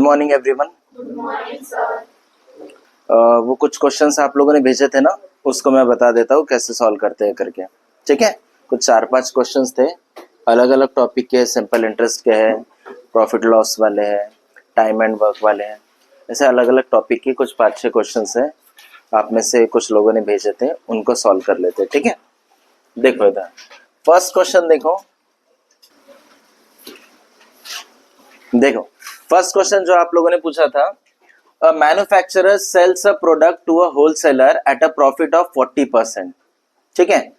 Morning everyone. वो कुछ questions आप लोगों ने भेजे थे ना, उसको मैं बता देता हूँ कैसे सॉल्व करते हैं करके। ठीक है, कुछ 4-5 क्वेश्चंस थे, अलग अलग टॉपिक के, सिंपल इंटरेस्ट के हैं, प्रॉफिट लॉस वाले हैं, टाइम एंड वर्क वाले हैं, ऐसे अलग अलग टॉपिक के कुछ 5-6 क्वेश्चंस हैं। आप में से कुछ लोगों ने भेजे थे, उनको सॉल्व कर लेते हैं। ठीक है, देखो इधर फर्स्ट क्वेश्चन देखो फर्स्ट क्वेश्चन जो आप लोगों ने पूछा था, a manufacturer sells a product to a wholesaler at a profit of 40%। ठीक है,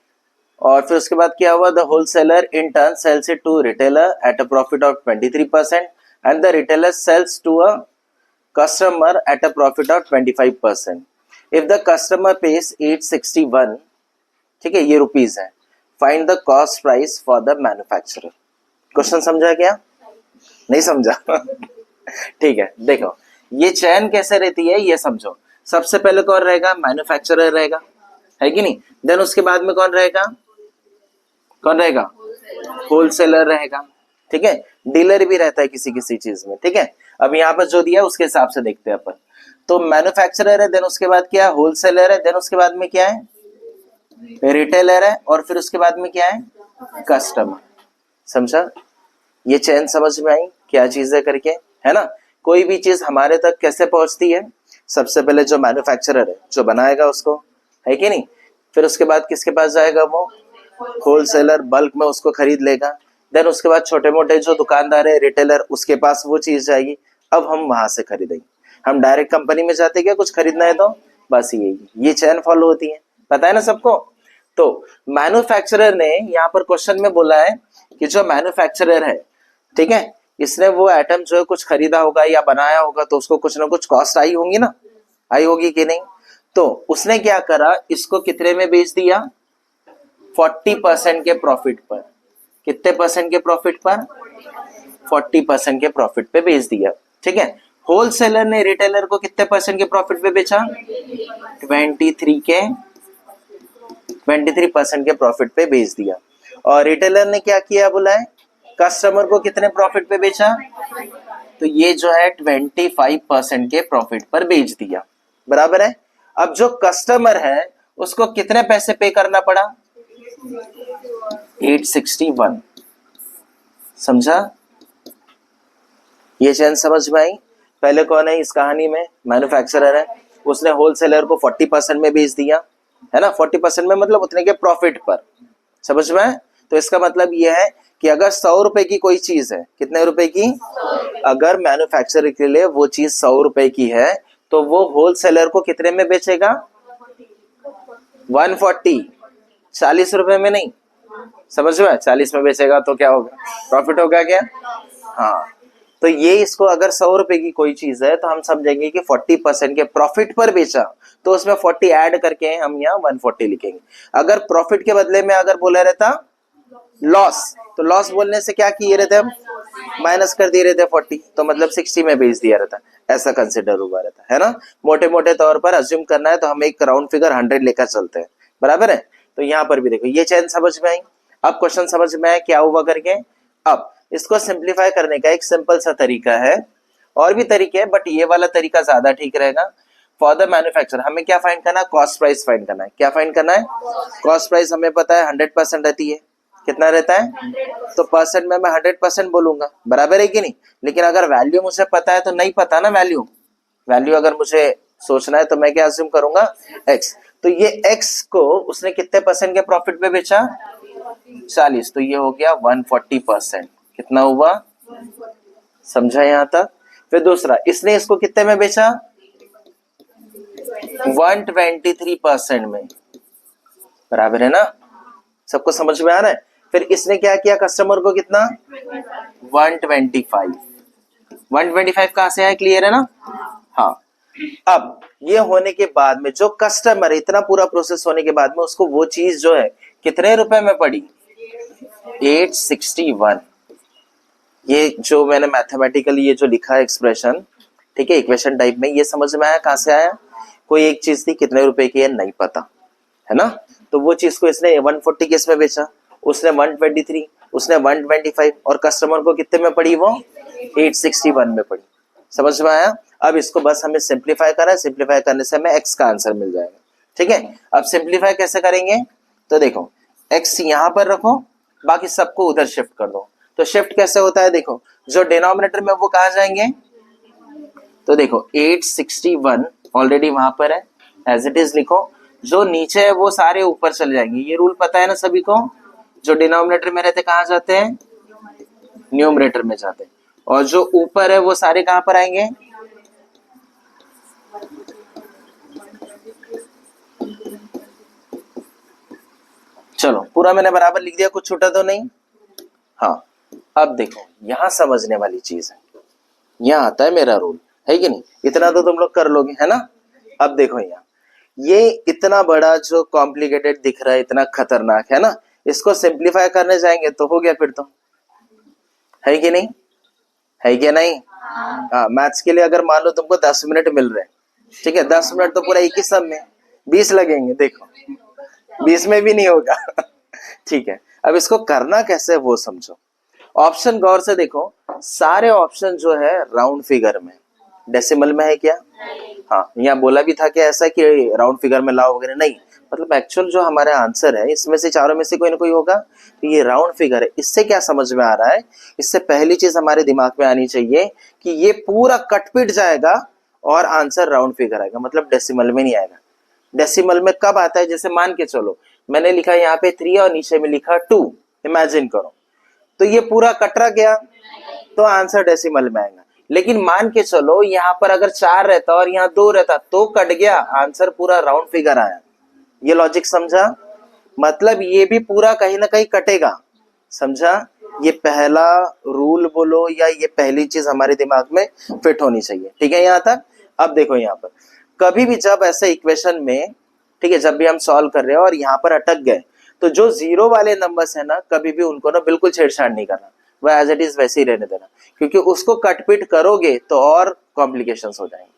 और फिर उसके बाद क्या हुआ, the wholesaler in turn sells it to retailer at a profit of 23% and the retailer sells to a customer at a profit of 25%। If the customer pays 861, ठीक है, ये रुपीज है, find the cost price for the manufacturer. Question समझा क्या? नहीं समझा? ठीक है, देखो ये चैन कैसे रहती है ये समझो। सबसे पहले कौन रहेगा? मैन्युफैक्चरर रहेगा, है कि नहीं? देन उसके बाद में कौन रहेगा? होलसेलर रहेगा। ठीक है, डीलर भी रहता है किसी किसी चीज में। ठीक है, अब यहाँ पर जो दिया है उसके हिसाब से देखते हैं अपन। तो मैन्युफैक्चरर है, देन उसके बाद क्या है? होलसेलर है, देन उसके बाद में क्या है? रिटेलर है, और फिर उसके बाद में क्या है? कस्टमर। समझा? ये चैन समझ में आई क्या चीज है करके, है ना? कोई भी चीज हमारे तक कैसे पहुंचती है? सबसे पहले जो मैन्युफैक्चरर है, जो बनाएगा उसको, है कि नहीं? फिर उसके बाद किसके पास जाएगा? वो होलसेलर बल्क में उसको खरीद लेगा। देन उसके बाद छोटे मोटे जो दुकानदार है, रिटेलर, उसके पास वो चीज जाएगी। अब हम वहां से खरीदेंगे। हम डायरेक्ट कंपनी में जाते क्या कुछ खरीदना है तो? बस ये चैन फॉलो होती है, पता है ना सबको? तो मैन्युफैक्चरर ने यहाँ पर क्वेश्चन में बोला है कि जो मैन्युफैक्चरर है, ठीक है, इसने वो आइटम जो है कुछ खरीदा होगा या बनाया होगा, तो उसको कुछ ना कुछ कॉस्ट आई होंगी ना, आई होगी कि नहीं? तो उसने क्या करा, इसको कितने में बेच दिया? 40% के प्रॉफिट पर। कितने परसेंट के प्रॉफिट पर? 40% के प्रॉफिट पे बेच दिया। ठीक है, होलसेलर ने रिटेलर को कितने परसेंट के प्रॉफिट पे बेचा? 23% के प्रॉफिट पे बेच दिया। और रिटेलर ने क्या किया बोला है? कस्टमर को कितने प्रॉफिट पे बेचा? तो ये जो है 25% के प्रॉफिट पर बेच दिया, बराबर है। अब जो कस्टमर है उसको कितने पैसे पे करना पड़ा? 861। समझा? ये चैन समझ में आई? पहले कौन है इस कहानी में? मैन्युफैक्चरर है, उसने होलसेलर को 40% में बेच दिया, है ना? 40% में मतलब उतने के प्रॉफिट पर। समझ में आए? तो इसका मतलब यह है कि अगर 100 रुपए की कोई चीज है, कितने रुपए की? अगर मैन्युफैक्चरर के लिए वो चीज 100 रुपए की है, तो वो होलसेलर को कितने में बेचेगा? 140। 40 रुपए में नहीं, समझ में? 40 में बेचेगा तो क्या होगा? प्रॉफिट होगा क्या? हाँ, तो ये इसको अगर 100 रुपए की कोई चीज है तो हम समझेंगे कि 40% के प्रॉफिट पर बेचा, तो उसमें 40 ऐड करके हम यहाँ 140 लिखेंगे। अगर प्रॉफिट के बदले में अगर बोला रहता लॉस, तो लॉस बोलने से क्या किए रहते हम? माइनस कर दिए रहते 40, तो मतलब 60 में बेच दिया रहता। ऐसा कंसिडर हुआ रहता है ना? मोटे मोटे तौर पर अज्यूम करना है तो हम एक राउंड फिगर 100 लेकर चलते हैं, बराबर है। तो यहाँ पर भी देखो ये चैन समझ में आई। अब क्वेश्चन समझ में आया क्या हुआ करके। अब इसको सिंप्लीफाई करने का एक सिंपल सा तरीका है, और भी तरीके हैं बट ये वाला तरीका ज्यादा ठीक रहेगा। फॉर द मैन्युफैक्चरर हमें क्या फाइंड करना है? कॉस्ट प्राइस फाइंड करना है। क्या फाइंड करना है? कॉस्ट प्राइस हमें पता है 100% रहती है। कितना रहता है? तो परसेंट में मैं 100% बोलूंगा, बराबर है कि नहीं? लेकिन अगर वैल्यू मुझे पता है तो नहीं पता ना वैल्यू अगर मुझे सोचना है तो मैं क्या अज्यूम करूंगा? x। तो ये x को उसने कितने परसेंट के प्रॉफिट पे बेचा? 40, तो ये हो गया 140%। कितना हुआ? समझा यहाँ तक? फिर दूसरा, इसने इसको कितने में बेचा? 123% में, बराबर है ना? सबको समझ में आ रहा है? फिर इसने क्या किया? कस्टमर को कितना? 125। 125 कहां से आया? क्लियर है ना? हाँ। अब ये होने के बाद में जो कस्टमर, इतना पूरा प्रोसेस होने के बाद में उसको वो चीज जो है कितने रुपए में पड़ी? 861। ये जो मैंने मैथमेटिकली ये जो लिखा है एक्सप्रेशन, ठीक है, इक्वेशन टाइप में, ये समझ में आया कहां से आया? कोई एक चीज थी, कितने रुपए की है नहीं पता, है ना? तो वो चीज को इसने 140 केस में बेचा, उसने 123, उसने 125, और कस्टमर को कितने में पड़ी? वो 861 में पड़ी। समझ में आया? अब इसको बस हमें सिंप्लीफाई करना है, सिंप्लीफाई करने से हमें x का आंसर मिल जाएगा। ठीक है, अब सिंप्लीफाई कैसे करेंगे? तो देखो x यहां पर रखो, बाकी सबको उधर शिफ्ट कर दो। तो शिफ्ट कैसे होता है? देखो जो डिनोमिनेटर में वो कहां जाएंगे? तो देखो 861 ऑलरेडी वहां पर है, एज इट इज लिखो। जो नीचे है वो सारे ऊपर चले जाएंगे, ये रूल पता है ना सभी को। जो डिनोमिनेटर में रहते कहां जाते हैं? न्यूमरेटर में जाते हैं। और जो ऊपर है वो सारे कहां पर आएंगे? चलो पूरा मैंने बराबर लिख दिया, कुछ छूटा तो नहीं? हाँ, अब देखो यहां समझने वाली चीज है, यहां आता है मेरा रूल, है कि नहीं? इतना तो तुम लोग कर लोगे, है ना? अब देखो यहाँ ये इतना बड़ा जो कॉम्प्लिकेटेड दिख रहा है, इतना खतरनाक है ना, इसको सिंप्लीफाई करने जाएंगे तो हो गया फिर तो, है कि नहीं? है क्या नहीं? हाँ, मैथ्स के लिए अगर मान लो तुमको 10 मिनट मिल रहे हैं, ठीक है, 10 मिनट तो पूरा एक ही सम में 20 लगेंगे, देखो 20 में भी नहीं होगा। ठीक है, अब इसको करना कैसे है वो समझो। ऑप्शन गौर से देखो, सारे ऑप्शन जो है राउंड फिगर में, डेसिमल में है क्या? हाँ, यहाँ बोला भी था कि ऐसा कि राउंड फिगर में लाओ वगैरह, नहीं, मतलब एक्चुअल जो हमारा आंसर है इसमें से चारों में से कोई ना कोई होगा, तो ये राउंड फिगर है। इससे क्या समझ में आ रहा है? इससे पहली चीज हमारे दिमाग में आनी चाहिए कि ये पूरा कटपिट जाएगा और आंसर राउंड फिगर आएगा, मतलब डेसिमल में नहीं आएगा। डेसिमल में कब आता है? जैसे मान के चलो मैंने लिखा यहाँ पे 3 और नीचे में लिखा 2, इमेजिन करो, तो ये पूरा कटरा गया तो आंसर डेसिमल में आएगा। लेकिन मान के चलो यहाँ पर अगर 4 रहता और यहाँ 2 रहता तो कट गया, आंसर पूरा राउंड फिगर आया। ये लॉजिक समझा? मतलब ये भी पूरा कहीं ना कहीं कटेगा, समझा? ये पहला रूल बोलो या ये पहली चीज हमारे दिमाग में फिट होनी चाहिए। ठीक है यहाँ तक? अब देखो यहाँ पर कभी भी जब ऐसे इक्वेशन में, ठीक है, जब भी हम सॉल्व कर रहे हैं और यहाँ पर अटक गए, तो जो जीरो वाले नंबर्स है ना, कभी भी उनको ना बिल्कुल छेड़छाड़ नहीं करना, वो एज इट इज वैसे ही रहने देना, क्योंकि उसको कटपिट करोगे तो और कॉम्प्लिकेशंस हो जाएंगे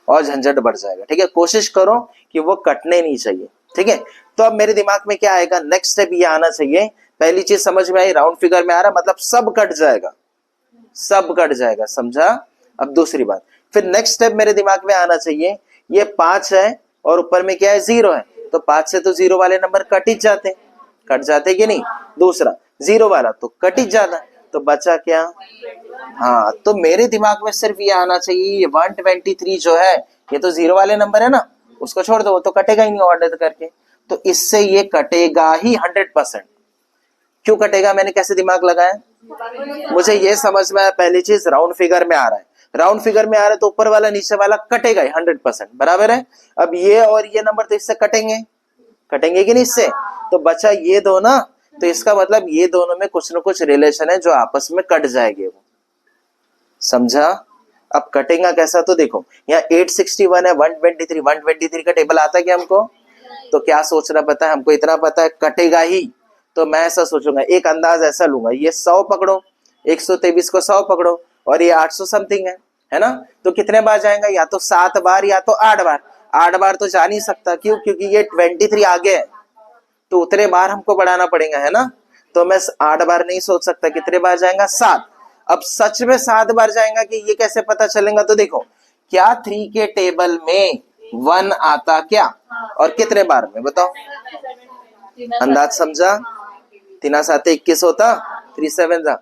और झंझट बढ़ जाएगा। ठीक है, कोशिश करो कि वो कटने नहीं चाहिए। ठीक है, तो अब मेरे दिमाग में क्या आएगा? नेक्स्ट स्टेप ये आना चाहिए, पहली चीज समझ में आई, राउंड फिगर में आ रहा, मतलब सब कट जाएगा, सब कट जाएगा, समझा? अब दूसरी बात, फिर नेक्स्ट स्टेप मेरे दिमाग में आना चाहिए, ये 5 है और ऊपर में क्या है? 0 है, तो 5 से तो 0 वाले नंबर कट ही जाते, कट जाते कि नहीं? दूसरा 0 वाला तो कट ही जाता, तो बचा क्या? हाँ, तो मेरे दिमाग में सिर्फ ये आना चाहिए, ये 123 जो है ये तो 0 वाले नंबर है ना, उसको छोड़ दो, वो तो कटेगा ही नहीं ऑर्डर करके, तो इससे ये कटेगा ही 100%। क्यों कटेगा? मैंने कैसे दिमाग लगाया? मुझे ये समझ में आया, पहली चीज राउंड फिगर में आ रहा है, राउंड फिगर में आ रहा है तो ऊपर वाला नीचे वाला कटेगा ही 100%, बराबर है? अब ये और ये नंबर तो इससे कटेंगे, कटेंगे कि नहीं इससे? तो बचा ये दो ना, तो इसका मतलब ये दोनों में कुछ ना कुछ रिलेशन है जो आपस में कट जाएंगे, वो समझा? अब कटेगा कैसा? तो देखो यहाँ 861 है, 123 का टेबल आता है क्या हमको? तो क्या सोचना पता है हमको? इतना पता है कटेगा ही, तो मैं ऐसा सोचूंगा, एक अंदाज ऐसा लूंगा, ये 100 पकड़ो, 123 को 100 पकड़ो और ये 800 समथिंग है ना, तो कितने बार जाएगा? या तो 7 बार या तो 8 बार। 8 बार तो जा नहीं सकता, क्यों? क्योंकि ये 23 आगे है, तो उतने बार हमको बढ़ाना पड़ेगा, है ना? तो मैं 8 बार नहीं सोच सकता, कितने बार जाएगा? 7। अब सच में 7 बार जाएगा कि ये कैसे पता चलेगा? तो देखो, क्या 3 के टेबल में 1 आता क्या, और कितने बार में? बताओ, अंदाज समझा? 3 7 21 होता, 3 7 जा,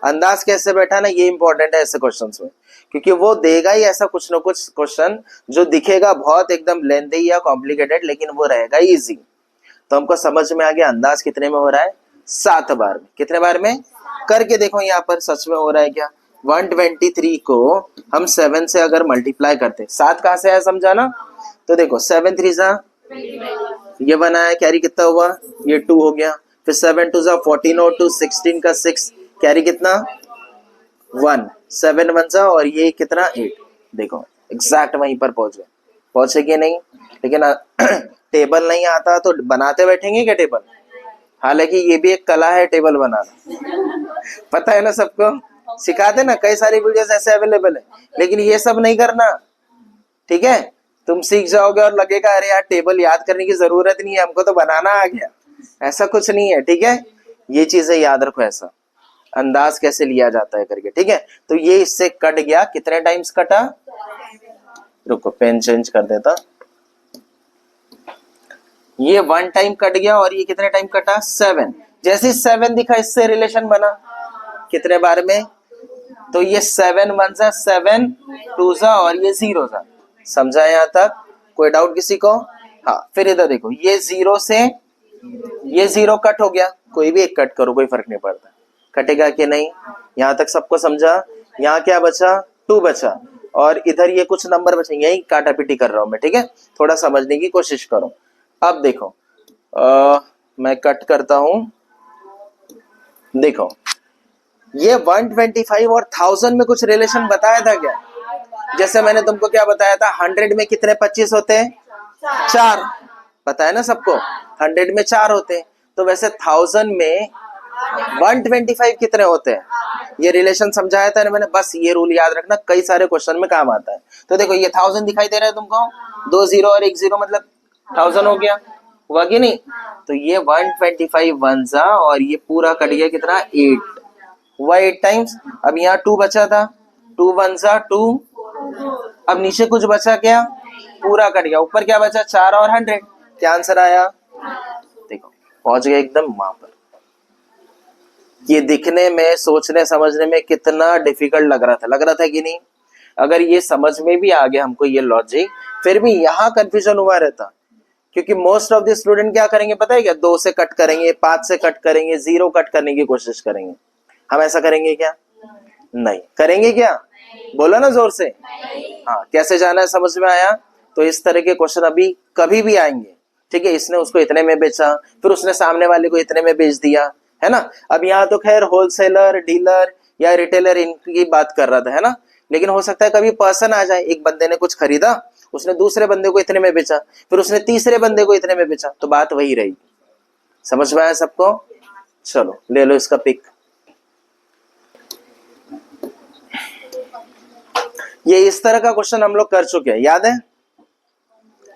अंदाज कैसे बैठा ना, ये इंपॉर्टेंट है ऐसे क्वेश्चंस में, क्योंकि वो देगा ही ऐसा कुछ ना कुछ क्वेश्चन जो दिखेगा बहुत एकदम लेंथी या कॉम्प्लिकेटेड, लेकिन वो रहेगा इजी। तो हमको समझ में आ गया अंदाज कितने में हो रहा है? 7 बार में। कितने बार में? करके देखो यहाँ पर सच में हो रहा है क्या? 123 को हम 7 से अगर मल्टीप्लाई करते, 7 कहां से आया समझा ना? तो देखो 7 3 जा, ये बनाया, कैरी कितना हुआ? ये 2 हो गया, फिर 7 2 जा 14 और 2 16 का 6, कैरी कितना? 1, 7 1 जा, और ये कितना? 8। देखो एग्जैक्ट वहीं पर पहुंच गए, पहुंचे कि नहीं? लेकिन टेबल नहीं आता तो बनाते बैठेंगे क्या टेबल? हालांकि ये भी एक कला है टेबल बनाना, पता है ना सबको, सिखाते ना, कई सारी वीडियोस ऐसे अवेलेबल है, लेकिन ये सब नहीं करना। ठीक है, तुम सीख जाओगे और लगेगा अरे यार टेबल याद करने की जरूरत नहीं है, हमको तो बनाना आ गया, ऐसा कुछ नहीं है। ठीक है, ये चीजें याद रखो ऐसा। अंदाज कैसे लिया जाता है करके, ठीक है। तो ये इससे कट गया, कितने टाइम्स कटा, रुको पेन चेंज कर देता, ये 1 टाइम कट गया और ये कितने टाइम कटा, 7। जैसे 7 दिखा इससे रिलेशन बना कितने बार में, तो ये 7 1 जा 7 2 जा और ये 0 जा। समझा यहाँ तक, कोई डाउट किसी को? हाँ फिर इधर देखो, ये 0 से ये 0 कट हो गया, कोई भी एक कट करो कोई फर्क नहीं पड़ता, कटेगा कि नहीं, यहाँ तक सबको समझा। यहाँ क्या बचा, 2 बचा और इधर ये कुछ नंबर बचे, यही काटा पीटी कर रहा हूं मैं, ठीक है, थोड़ा समझने की कोशिश करो। अब देखो मैं कट करता हूं, देखो ये 125 और 1000 में कुछ रिलेशन बताया था क्या? जैसे मैंने तुमको क्या बताया था, 100 में कितने 25 होते हैं, 4, पता है ना सबको, 100 में 4 होते हैं। तो वैसे 1000 में 125 कितने होते हैं, ये रिलेशन समझाया था ना मैंने, बस ये रूल याद रखना, कई सारे क्वेश्चन में काम आता है। तो देखो ये 1000 दिखाई दे रहा है तुमको, 2 0 और 1 0 मतलब 1000 हो गया, हुआ कि नहीं? तो ये 125 1 जा और ये पूरा कट गया कितना, 8 हुआ, 8 टाइम्स। अब यहाँ 2 बचा था, 2 1 जा 2, अब नीचे कुछ बचा क्या, पूरा कट गया, ऊपर क्या बचा, 4 और 100, क्या आंसर आया, देखो पहुंच गया एकदम वहां पर। ये दिखने में, सोचने समझने में कितना डिफिकल्ट लग रहा था कि नहीं? अगर ये समझ में भी आ गया हमको ये लॉजिक, फिर भी यहाँ कंफ्यूजन हुआ रहता, क्योंकि मोस्ट ऑफ द स्टूडेंट क्या करेंगे पता है क्या, 2 से कट करेंगे, 5 से कट करेंगे, 0 कट करने की कोशिश करेंगे। हम ऐसा करेंगे क्या? नहीं करेंगे क्या, बोलो ना जोर से। हाँ कैसे जाना है समझ में आया? तो इस तरह के क्वेश्चन अभी कभी भी आएंगे, ठीक है। इसने उसको इतने में बेचा, फिर उसने सामने वाले को इतने में बेच दिया, है ना। अब यहाँ तो खैर होलसेलर, डीलर या रिटेलर इनकी बात कर रहा था, है ना। लेकिन हो सकता है कभी पर्सन आ जाए, एक बंदे ने कुछ खरीदा, उसने दूसरे बंदे को इतने में बेचा, फिर उसने तीसरे बंदे को इतने में बेचा, तो बात वही रहेगी। समझ में आया सबको? चलो ले लो इसका पिक। ये इस तरह का क्वेश्चन हम लोग कर चुके हैं, याद है?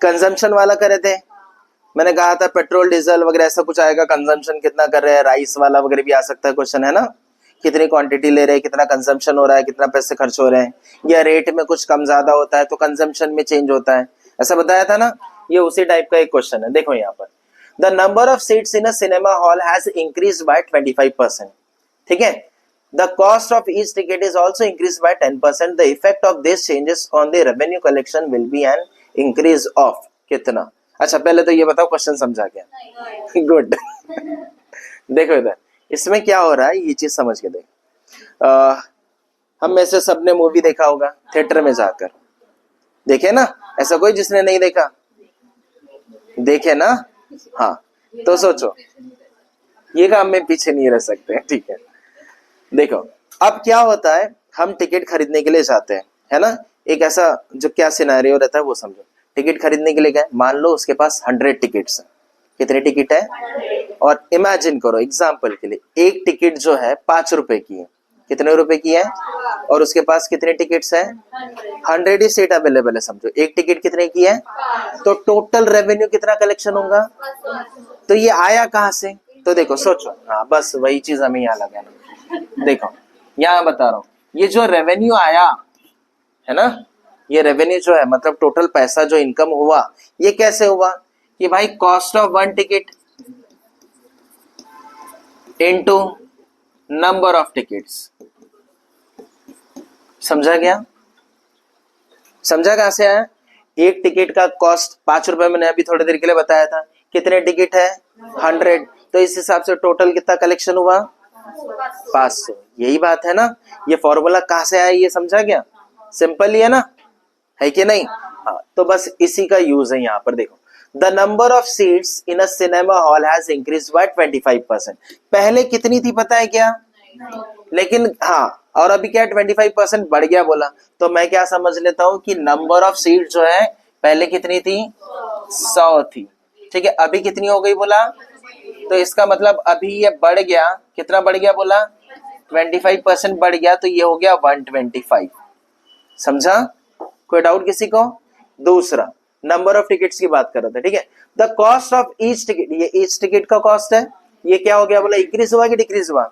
कंजम्पशन वाला करे थे, मैंने कहा था पेट्रोल डीजल वगैरह ऐसा कुछ आएगा, कंजम्पशन कितना कर रहे हैं, राइस वाला वगैरह भी आ सकता है क्वेश्चन, है ना। कितनी क्वांटिटी ले रहे हैं, कितना कंजम्पशन हो रहा है, कितना पैसे खर्च हो रहे हैं, या रेट में कुछ कम ज्यादा होता है तो कंजम्पशन में चेंज होता है, ऐसा बताया था ना। ये उसी टाइप का एक क्वेश्चन है। देखो यहाँ पर, the number of seats in a cinema hall has increase by 25%, ठीक है। The cost of each ticket is also increased by 10%. The effect of these changes on the revenue collection will be an increase of कितना? अच्छा पहले तो ये बताओ question समझा क्या? गुड। देखो इधर, इसमें क्या हो रहा है ये चीज समझ के देख। हम में से सबने मूवी देखा होगा थिएटर में जाकर, देखे ना? ऐसा कोई जिसने नहीं देखा? देखे ना? हाँ तो सोचो, ये काम में पीछे नहीं रह सकते, ठीक है। देखो अब क्या होता है, हम टिकट खरीदने के लिए जाते हैं, है ना। एक ऐसा जो क्या सिनेरियो रहता है वो समझो। टिकट खरीदने के लिए गए, मान लो उसके पास 100 टिकट्स हैं। कितने टिकट है? और इमेजिन करो एग्जांपल के लिए, एक टिकट जो है 5 रुपए की है, कितने रुपए की है, और उसके पास कितने टिकट्स है, 100 ही सीट अवेलेबल है, समझो एक टिकट कितने की है, तो टोटल रेवेन्यू कितना कलेक्शन होगा। तो ये आया कहाँ से? तो देखो सोचो, हाँ बस वही चीज हमें यहाँ लगा ना। देखो यहाँ बता रहा हूँ, ये जो रेवेन्यू आया है ना, ये रेवेन्यू जो है मतलब टोटल पैसा जो इनकम हुआ, ये कैसे हुआ कि भाई cost of 1 ticket into number of tickets. समझा गया? समझा कहां से आया? एक टिकट का कॉस्ट 5 रुपए मैंने अभी थोड़ी देर के लिए बताया था, कितने टिकट है 100, तो इस हिसाब से टोटल कितना कलेक्शन हुआ 500। यही बात है ना। ये फॉर्मूला कहां से आया ये समझा गया? सिंपल ही है ना, है कि नहीं? हाँ तो बस इसी का यूज है यहाँ पर। देखो the number of seats in a cinema hall has increase by 25%। पहले कितनी थी पता है क्या? लेकिन हाँ, और अभी क्या 25% बढ़ गया बोला, तो मैं क्या समझ लेता हूँ कि नंबर ऑफ सीट जो है पहले कितनी थी 100 थी, ठीक है। अभी कितनी हो गई बोला, तो इसका मतलब अभी ये बढ़ गया, कितना बढ़ गया बोला 25% बढ़ गया, तो ये हो गया 125। समझा? कोई डाउट किसी को? दूसरा नंबर ऑफ टिकट्स की बात कर रहा था, ठीक है। The cost of each ticket, ये ईच टिकट का कॉस्ट है, ये क्या हो गया बोला, इंक्रीज हुआ कि डिक्रीज हुआ?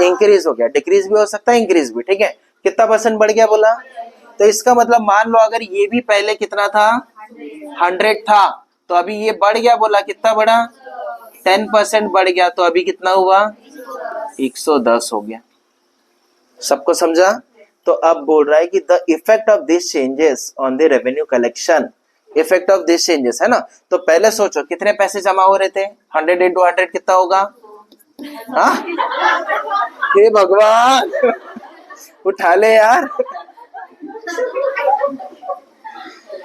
इंक्रीज हो गया, डिक्रीज भी हो सकता है, इंक्रीज भी, ठीक है। कितना परसेंट बढ़ गया बोला, तो इसका मतलब मान लो अगर ये भी पहले कितना था 100 था, तो अभी ये बढ़ गया, बोला कितना बढ़ा 10% बढ़ गया, तो अभी कितना हुआ 110 हो गया। सबको समझा? तो अब बोल रहा है कि the effect of this changes on the revenue collection, effect of this changes है ना। तो पहले सोचो कितने पैसे जमा हो रहे थे, 100 into 100 कितना होगा? हाँ, हे भगवान उठा ले यार।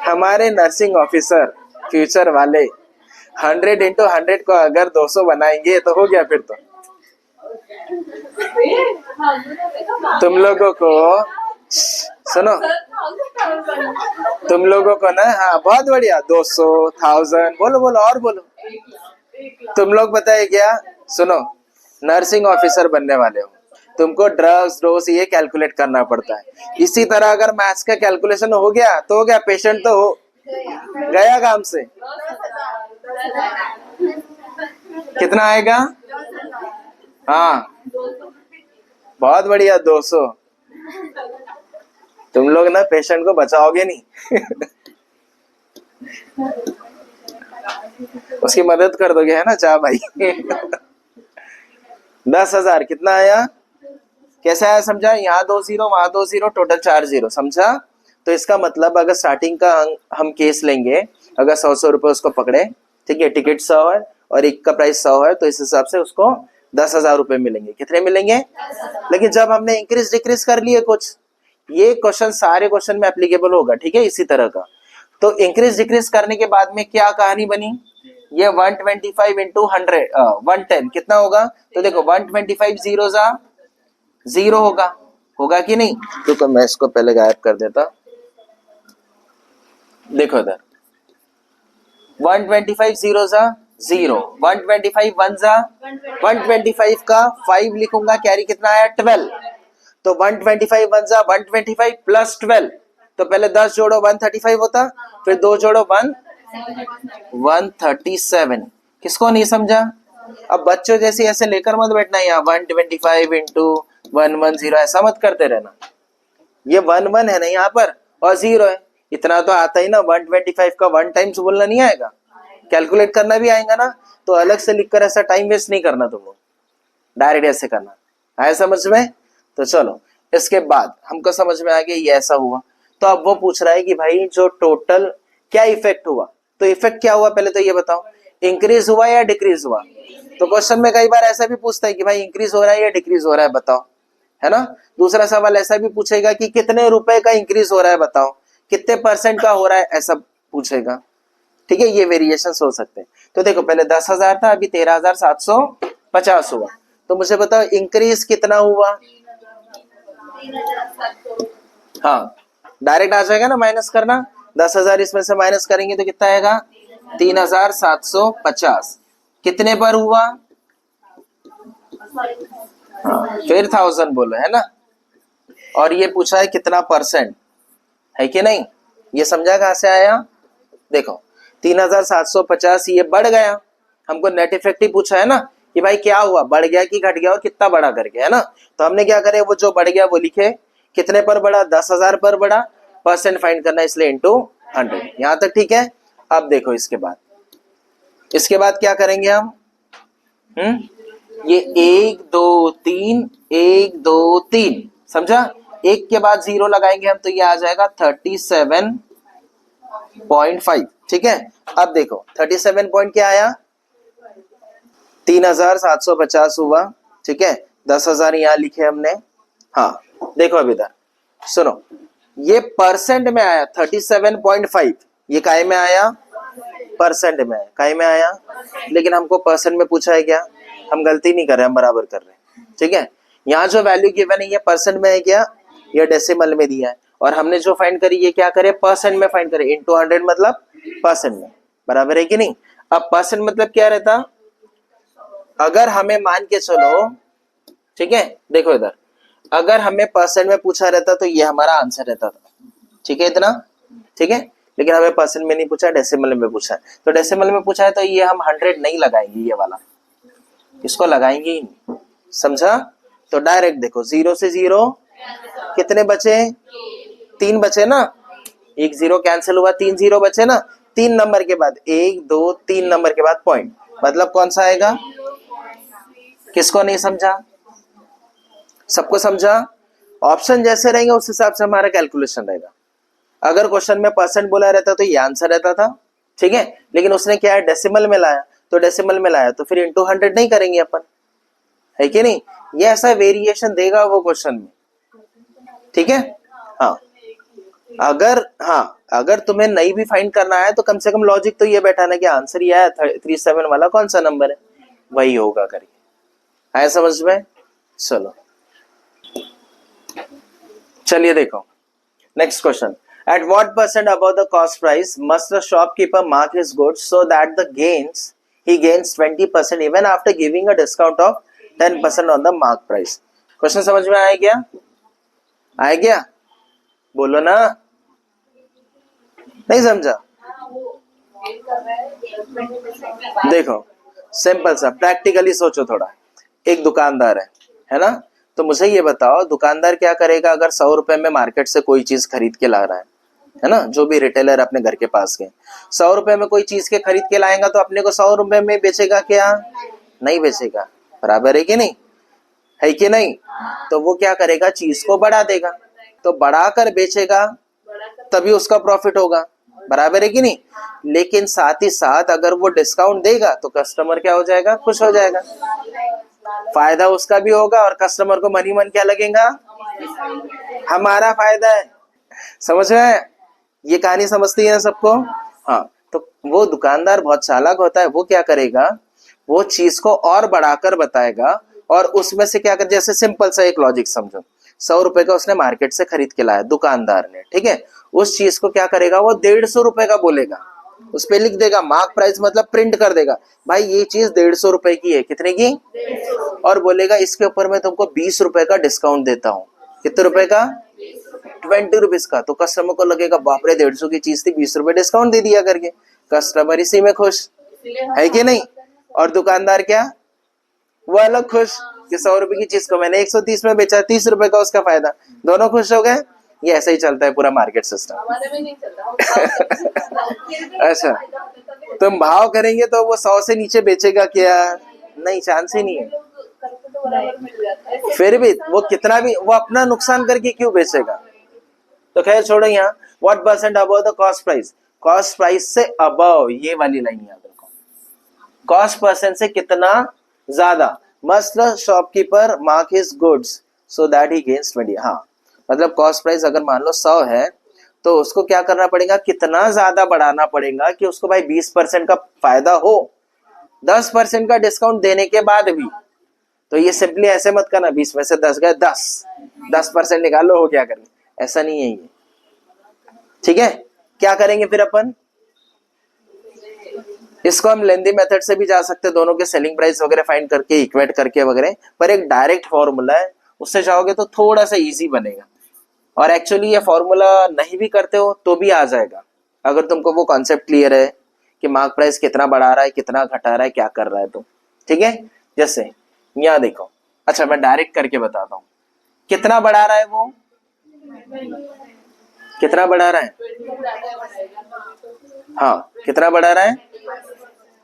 हमारे नर्सिंग ऑफिसर फ्यूचर वाले 100 into 100 को अगर 200 बनाएंगे तो हो गया फिर तो। तुम लोगों को सुनो, तुम लोगों को ना, हाँ बहुत बढ़िया, 200 1000 बोलो बोलो और बोलो। तुम लोग बताए क्या, सुनो नर्सिंग ऑफिसर बनने वाले हो, तुमको ड्रग्स डोज ये कैलकुलेट करना पड़ता है। इसी तरह अगर मैथ्स का कैलकुलेशन हो गया तो हो गया, पेशेंट तो हो गया काम से। कितना आएगा? हाँ बहुत बढ़िया 200। तुम लोग ना पेशेंट को बचाओगे नहीं उसकी मदद कर दोगे है ना, चाह भाई 10,000 कितना आया, कैसे आया समझा? यहाँ 2 0 वहां 2 0, टोटल 4 0, समझा? तो इसका मतलब अगर स्टार्टिंग का हम केस लेंगे, अगर 100 रुपए उसको पकड़े, ठीक है, टिकट 100 है और एक का प्राइस 100 है, तो इस हिसाब से उसको 10,000 रुपए मिलेंगे। कितने मिलेंगे? लेकिन जब हमने इंक्रीज डिक्रीज कर लिए कुछ, ये क्वेश्चन सारे क्वेश्चन में एप्लीकेबल होगा, ठीक है, इसी तरह का। तो इंक्रीज डिक्रीज करने के बाद में क्या कहानी बनी, ये 125 इंटू 110 कितना होगा? तो देखो 125 जीरो जा 0 होगा, होगा कि नहीं? तो मैं इसको पहले गायब कर देता। देखो इधर 125 जीरो जा 0, 125 1 जा 125 का 5 लिखूंगा, कैरी कितना आया 12। तो 125 1 जा 125 प्लस 12, तो पहले 10 जोड़ो 135 होता, फिर 2 जोड़ो 137। किसको नहीं समझा? अब बच्चों जैसे ऐसे लेकर मत बैठना, यहाँ 125 इंटू 110 ऐसा मत करते रहना। ये 1 है ना यहाँ पर और 0 है, इतना तो आता ही ना। 125 का 1 टाइम्स बोलना नहीं आएगा, कैलकुलेट करना भी आएगा ना, तो अलग से लिखकर ऐसा टाइम वेस्ट नहीं करना तुम लोग, डायरेक्ट ऐसे करना। आया समझ में? तो चलो इसके बाद हमको समझ में आ गया ये ऐसा हुआ। तो अब वो पूछ रहा है कि भाई जो टोटल क्या इफेक्ट हुआ, तो इफेक्ट क्या हुआ पहले तो ये बताओ, इंक्रीज हुआ या डिक्रीज हुआ? तो क्वेश्चन में कई बार ऐसा भी पूछता है कि भाई इंक्रीज हो रहा है या डिक्रीज हो रहा है बताओ, है ना। दूसरा सवाल ऐसा भी पूछेगा कि कितने रुपए का इंक्रीज हो रहा है बताओ, कितने परसेंट का हो रहा है, ऐसा पूछेगा, ठीक है। ये वेरिएशन हो सकते हैं। तो देखो पहले 10,000 था, अभी 13,750 हुआ, तो मुझे बताओ इंक्रीज कितना हुआ? हाँ डायरेक्ट आ जाएगा ना, माइनस करना, 10,000 इसमें से माइनस करेंगे तो कितना आएगा 3,750। कितने पर हुआ? हाँ, फिर 1000 बोलो, है ना। और ये पूछा है कितना परसेंट, है कि नहीं? ये समझा कहां से आया? देखो 3,750 ये बढ़ गया, हमको नेट इफेक्ट ही पूछा है ना कि भाई क्या हुआ, बढ़ गया कि घट गया और कितना बढ़ा करके, है ना। तो हमने क्या करे, वो जो बढ़ गया वो लिखे, कितने पर बढ़ा 10,000 पर बढ़ा, परसेंट फाइंड करना इसलिए इंटू 100। यहां तक ठीक है। अब देखो इसके बाद क्या करेंगे हम, ये 1 2 3 1 2 3, समझा? एक के बाद 0 लगाएंगे हम तो ये आ जाएगा 37.5, ठीक है। अब देखो 37 पॉइंट क्या आया, 3,750 हुआ, ठीक है। 10,000 यहाँ लिखे हमने। हाँ देखो अब इधर सुनो, ये परसेंट में आया 37.5, ये काय में आया, परसेंट में आया, काय में आया, लेकिन हमको परसेंट में पूछा है क्या, हम गलती नहीं कर रहे, हम बराबर कर रहे हैं, ठीक है। यहाँ जो वैल्यू गिवन है ये परसेंट में है क्या, ये डेसिमल में दिया है, और हमने जो फाइंड करी ये क्या करे, परसेंट में फाइंड करे, इंटू 100 मतलब परसेंट में, बराबर है कि नहीं। अब परसेंट मतलब क्या रहता, अगर हमें मान के चलो, ठीक है, देखो इधर अगर हमें परसेंट में पूछा रहता तो ये हमारा आंसर रहता था, ठीक है, इतना, ठीक है। लेकिन हमें परसेंट में नहीं पूछा, डेसिमल में पूछा है, तो डेसिमल में पूछा है तो ये हम 100 नहीं लगाएंगे, ये वाला इसको लगाएंगे ही नहीं, समझा? तो डायरेक्ट देखो 0 से 0 कितने बचे, 3 बचे ना, 1 0 कैंसिल हुआ, 3 0 बचे ना, 3 नंबर के बाद 1 2 3 नंबर के बाद पॉइंट, मतलब कौन सा आएगा? किसको नहीं समझा? सबको समझा? ऑप्शन जैसे रहेंगे उस हिसाब से हमारा कैलकुलेशन रहेगा। अगर क्वेश्चन में परसेंट बोला रहता तो ये आंसर रहता था, ठीक है, लेकिन उसने क्या है, डेसिमल में लाया, तो डेसिमल में लाया तो फिर इंटू 100 नहीं करेंगे अपन, है कि नहीं? ये ऐसा वेरिएशन देगा वो क्वेश्चन में, ठीक है। हाँ, अगर तुम्हें नहीं भी फाइंड करना है तो कम से कम लॉजिक तो ये बैठाना कि आंसर ये आया 37 वाला कौन सा नंबर है, वही होगा करके। आया समझ में? चलो चलिए देखो next question. At what percent above the cost price must the shopkeeper mark his goods so that he gains 20% even after giving a discount of 10% on the mark price? Question समझ में आया क्या? आया क्या? बोलो ना, नहीं समझा? देखो सिंपल सा, प्रैक्टिकली सोचो थोड़ा। एक दुकानदार है ना, तो मुझे ये बताओ दुकानदार क्या करेगा अगर 100 रुपए में मार्केट से कोई चीज खरीद के ला रहा है ना, जो भी रिटेलर अपने घर के पास के 100 रुपए में कोई चीज के खरीद के लाएगा तो अपने को 100 रुपए में बेचेगा क्या? नहीं बेचेगा, बराबर है कि नहीं, है कि नहीं? तो वो क्या करेगा, चीज को बढ़ा देगा, तो बढ़ाकर बेचेगा तभी उसका प्रॉफिट होगा, बराबर है कि नहीं? लेकिन साथ ही साथ अगर वो डिस्काउंट देगा तो कस्टमर क्या हो जाएगा, खुश हो जाएगा, फायदा उसका भी होगा और कस्टमर को मनी मन क्या लगेगा, हमारा फायदा है। समझ रहे हैं? ये कहानी समझती है सबको? हाँ, तो वो दुकानदार बहुत चालाक होता है, वो क्या करेगा, वो चीज को और बढ़ाकर बताएगा और उसमें से क्या कर, जैसे सिंपल सा एक लॉजिक समझो, 100 रुपए का उसने मार्केट से खरीद के लाया दुकानदार ने, ठीक है, उस चीज को क्या करेगा, वो 150 रुपए का बोलेगा, उस पे लिख देगा मार्क प्राइस, मतलब प्रिंट कर देगा, भाई ये चीज 150 रुपए की है, कितने की, और बोलेगा इसके ऊपर मैं तुमको 20 रुपए का डिस्काउंट देता हूँ, कितने रुपए का, 20 रुपीज का। तो कस्टमर को लगेगा बाप रे 150 की चीज थी, 20 रुपए डिस्काउंट दे दिया करके, कस्टमर इसी में खुश, है कि नहीं? और दुकानदार क्या, वो अलग खुश कि 100 रुपए की चीज को मैंने 130 में बेचा, 30 रुपए का उसका फायदा, दोनों खुश हो गए। ये ऐसा ही चलता है पूरा मार्केट सिस्टम। अच्छा, तुम भाव करेंगे तो वो 100 से नीचे बेचेगा क्या? नहीं, चांस ही नहीं है। फिर भी वो कितना भी, वो अपना नुकसान करके क्यों बेचेगा? तो खैर छोड़ो यहाँ। What percent above the cost price, cost price से अबव, ये वाली लाइन याद रखो, कॉस्ट परसेंट से कितना ज्यादा, must the shopkeeper mark his goods so that he gains 20। हाँ, मतलब कॉस्ट प्राइस अगर मान लो 100 है तो उसको क्या करना पड़ेगा, कितना ज्यादा बढ़ाना पड़ेगा कि उसको भाई 20% का फायदा हो, 10% का डिस्काउंट देने के बाद भी। तो ये सिंपली ऐसे मत करना 20 में से 10 गए 10% निकालो, हो क्या करेंगे, ऐसा नहीं है ये, ठीक है। क्या करेंगे फिर अपन, इसको हम लेंदी मेथड से भी जा सकते हैं, दोनों के सेलिंग प्राइस वगैरह फाइंड करके इक्वेट करके वगैरह, पर एक डायरेक्ट फॉर्मूला है, उससे जाओगे तो थोड़ा सा इजी बनेगा। और एक्चुअली ये फॉर्मूला नहीं भी करते हो तो भी आ जाएगा, अगर तुमको वो कॉन्सेप्ट क्लियर है कि मार्क प्राइस कितना बढ़ा रहा है, कितना घटा रहा है, क्या कर रहा है, तो ठीक है। जैसे यहाँ देखो, अच्छा मैं डायरेक्ट करके बताता हूँ, कितना बढ़ा रहा है वो, कितना बढ़ा रहा है, हाँ कितना बढ़ा रहा है,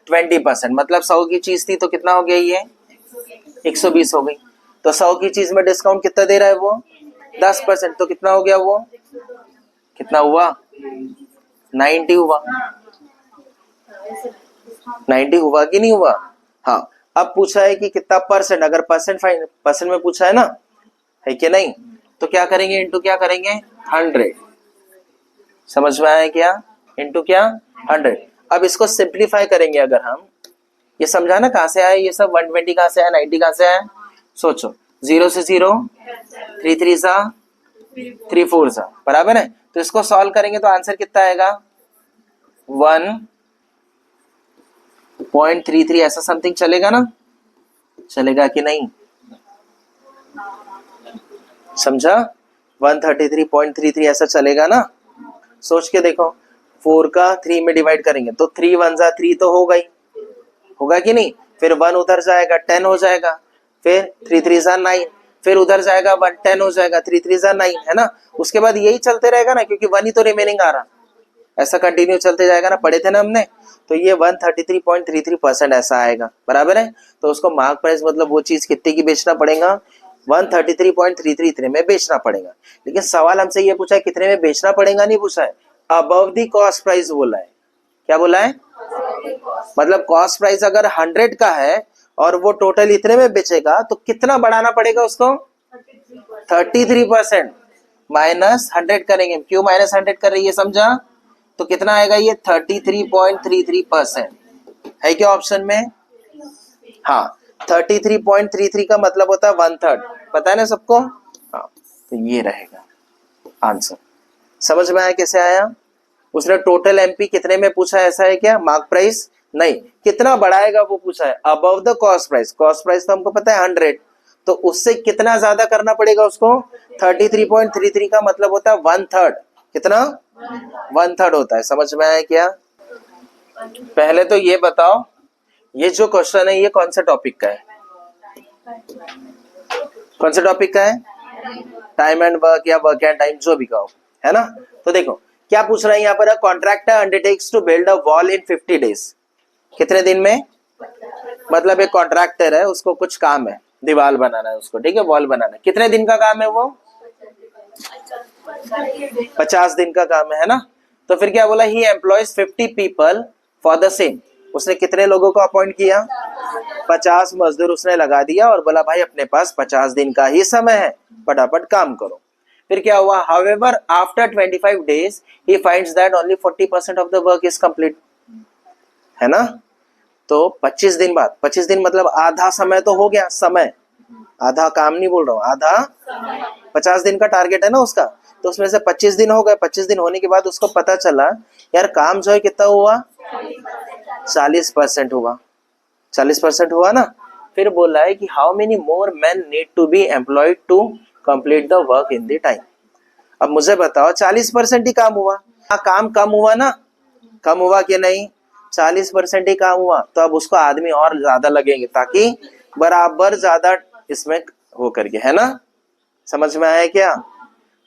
20%, मतलब 100 की चीज थी तो कितना हो गया, ये 120 हो गई। तो 100 की चीज में डिस्काउंट कितना दे रहा है वो, 10%, तो कितना हो गया वो, कितना हुआ, 90 हुआ, 90 हुआ कि नहीं हुआ। हाँ, अब पूछा है कि कितना परसेंट, अगर परसेंट में पूछा है ना, है कि नहीं, तो क्या करेंगे, इंटू क्या करेंगे, 100। समझ में आया क्या, इंटू क्या, 100। अब इसको सिंप्लीफाई करेंगे, अगर हम ये समझाना कहां से आया ये सब, 120 कहां से आया, 90 कहां से आया, सोचो, 0 से 0, 3 3 सा 3 4 सा, बराबर है। तो इसको सॉल्व करेंगे तो आंसर कितना आएगा, 1.33 ऐसा समथिंग चलेगा ना, चलेगा कि नहीं, समझा, 133.33 ऐसा चलेगा ना। सोच के देखो, 4 का 3 में डिवाइड करेंगे तो 3 1 जा 3 तो होगा ही, होगा कि नहीं, फिर 1 उधर जाएगा 10 हो जाएगा, फिर 3 3 जा 9, फिर उधर जाएगा 110 हो जाएगा, 3 3 9 है ना। उसके बाद यही चलते रहेगा ना, क्योंकि 1 ही तो रिमेनिंग आ रहा, ऐसा कंटिन्यू चलते जाएगा ना, पढ़े थे ना हमने। तो ये 133.33% ऐसा आएगा, बराबर है। तो उसको मार्क प्राइस मतलब वो चीज कितने की बेचना पड़ेगा, 133.33 इतने में बेचना पड़ेगा। लेकिन सवाल हमसे ये पूछा है कितने में बेचना पड़ेगा, नहीं पूछा है, अबव द कॉस्ट प्राइस बोला है। क्या बोला है, मतलब कॉस्ट प्राइस अगर 100 का है और वो टोटल इतने में बेचेगा तो कितना बढ़ाना पड़ेगा उसको, 33%। माइनस 100 करेंगे, क्यों माइनस 100 कर रही है समझा, तो कितना आएगा ये 33.33% है क्या ऑप्शन में। हाँ 33.33 का मतलब होता है 1/3, पता है ना सबको। हाँ तो ये रहेगा आंसर। समझ में आया कैसे आया। उसने टोटल एमपी कितने में पूछा है, ऐसा है क्या, मार्क प्राइस नहीं, कितना बढ़ाएगा वो पूछा है, above the cost price. Cost price तो हमको पता है 100, तो उससे कितना ज्यादा करना पड़ेगा उसको, 33.33 का मतलब होता है 1/3। कितना, 1/3 होता है। समझ में आया क्या। पहले तो ये बताओ, ये जो क्वेश्चन है ये कौन सा टॉपिक का है, कौन सा टॉपिक का है, टाइम एंड वर्क या वर्क एंड टाइम, जो भी कहो, है ना। तो देखो क्या पूछ रहा है यहाँ पर, contractor undertakes to build a wall in 50 days. कितने दिन में, मतलब एक कॉन्ट्रैक्टर है, उसको कुछ काम है, दीवार बनाना है उसको, ठीक है, वॉल बनाना है। कितने दिन का काम है वो, 50 दिन का काम है ना। तो फिर क्या बोला, he employs 50 people for the same. उसने कितने लोगों को अपॉइंट किया, 50 मजदूर उसने लगा दिया और बोला भाई अपने पास 50 दिन का ही समय है, फटाफट काम करो। फिर क्या हुआ, however after 25 days he finds that only 40% of the work is complete, है ना। तो 25 दिन बाद, 25 दिन मतलब आधा समय तो हो गया, समय आधा, काम नहीं बोल रहा हूँ, आधा 50 दिन का टारगेट है ना उसका, तो उसमें से 25 दिन हो गए। 25 दिन होने के बाद उसको पता चला यार काम जो है कितना हुआ, 40% हुआ, 40% हुआ ना। फिर बोला है कि how many more man need to be employed to complete the work in the time. अब मुझे बताओ 40% ही काम हुआ, काम कम हुआ ना, कम हुआ कि नहीं, 40% ही काम हुआ, तो अब उसको आदमी और ज्यादा लगेंगे ताकि बराबर ज्यादा इसमें हो करके, है ना। समझ में आया क्या।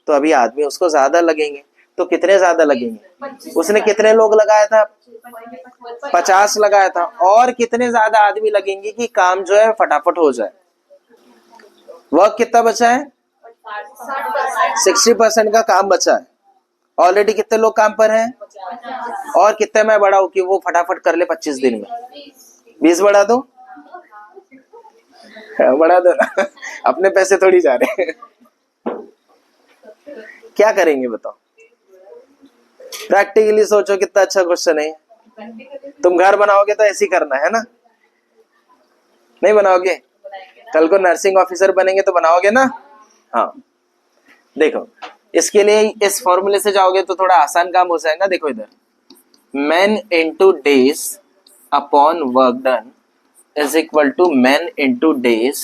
तो अभी आदमी उसको ज्यादा लगेंगे, तो कितने ज्यादा लगेंगे, उसने कितने लोग लगाया था, 50 लगाया था, और कितने ज्यादा आदमी लगेंगे कि काम जो है फटाफट हो जाए। वर्क कितना बचा है, 60% का काम बचा है। ऑलरेडी कितने लोग काम पर हैं, और कितने मैं बढ़ाऊं कि वो फटाफट कर ले 25 दिन में, 20 बढ़ा दो, बढ़ा दो ना अपने पैसे थोड़ी जा रहे हैं। क्या करेंगे बताओ, प्रैक्टिकली सोचो, कितना अच्छा क्वेश्चन है। तुम घर बनाओगे तो ऐसे ही करना है ना, नहीं बनाओगे, कल को नर्सिंग ऑफिसर बनेंगे तो बनाओगे ना। हाँ देखो इसके लिए इस फॉर्मूले से जाओगे तो थोड़ा आसान काम हो जाएगा। देखो इधर, man into days upon work done is equal to man into days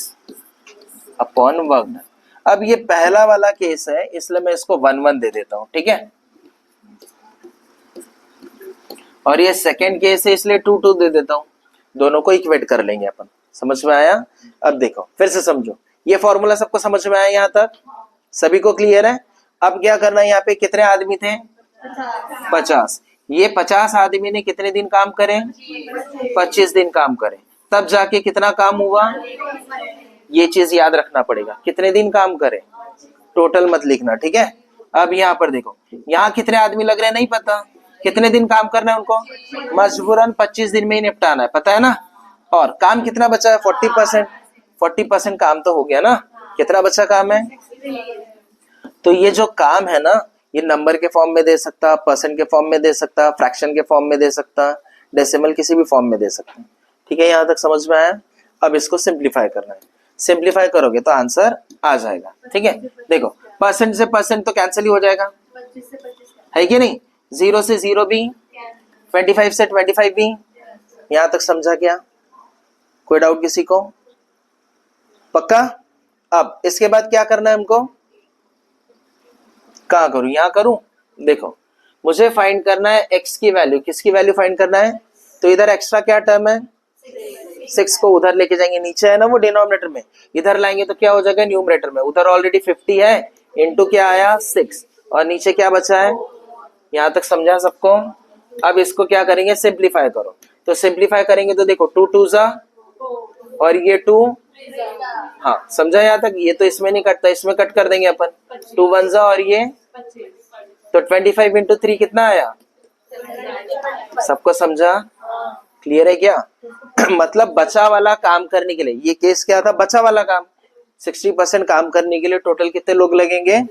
upon work done. अब ये पहला वाला केस है इसलिए मैं इसको 1 1 दे देता हूं, ठीक है, और ये सेकेंड केस है इसलिए 2 2 दे देता हूं, दोनों को इक्वेट कर लेंगे अपन। समझ में आया। अब देखो फिर से समझो, ये फॉर्मूला सबको समझ में आया, यहां तक सभी को क्लियर है। अब क्या करना है, यहाँ पे कितने आदमी थे, 50। ये 50 आदमी ने कितने दिन काम करे, 25 दिन काम करे, तब जाके कितना काम हुआ, ये चीज याद रखना पड़ेगा, कितने दिन काम करे, टोटल मत लिखना, ठीक है। अब यहाँ पर देखो, यहाँ कितने आदमी लग रहे हैं नहीं पता, कितने दिन काम करना है उनको, मजबूरन 25 दिन में ही निपटाना है, पता है ना। और काम कितना बचा है, 40%। 40% काम तो हो गया ना, कितना बचा काम है। तो ये जो काम है ना, ये नंबर के फॉर्म में दे सकता, परसेंट के फॉर्म में दे सकता, फ्रैक्शन के फॉर्म में दे सकता, डेसिमल किसी भी फॉर्म में दे सकता, ठीक है। यहाँ तक समझ में आया। अब इसको सिंप्लीफाई करना है, सिंप्लीफाई करोगे तो आंसर आ जाएगा, ठीक है। देखो परसेंट से परसेंट तो कैंसिल ही हो जाएगा, है कि नहीं, 0 से 0 भी, 25 से 25 भी। यहां तक समझा क्या, कोई डाउट किसी को, पक्का। अब इसके बाद क्या करना है हमको, कहां करूं, यहां करूं। देखो मुझे फाइंड करना है x की वैल्यू, किसकी वैल्यू फाइंड करना है, तो इधर एक्स्ट्रा क्या टर्म है, 6 को उधर लेके जाएंगे, नीचे है ना वो डिनोमिनेटर में, इधर लाएंगे तो क्या हो जाएगा न्यूमरेटर में, उधर ऑलरेडी 50 है, इनटू क्या आया 6, और नीचे क्या बचा है, यहां तक समझा सबको। अब इसको क्या करेंगे, सिंप्लीफाई करो, तो सिंप्लीफाई करेंगे तो देखो 2 2 जा और ये 2, हाँ समझा यहाँ तक, ये तो इसमें नहीं कटता, इसमें कट कर देंगे अपन, 2 1 जा और ये, तो 25 इंटू 3 कितना आया, सबको समझा, क्लियर है क्या? मतलब बचा वाला काम करने के लिए, ये केस क्या था, बचा वाला काम, 60% काम करने के लिए टोटल कितने लोग लगेंगे,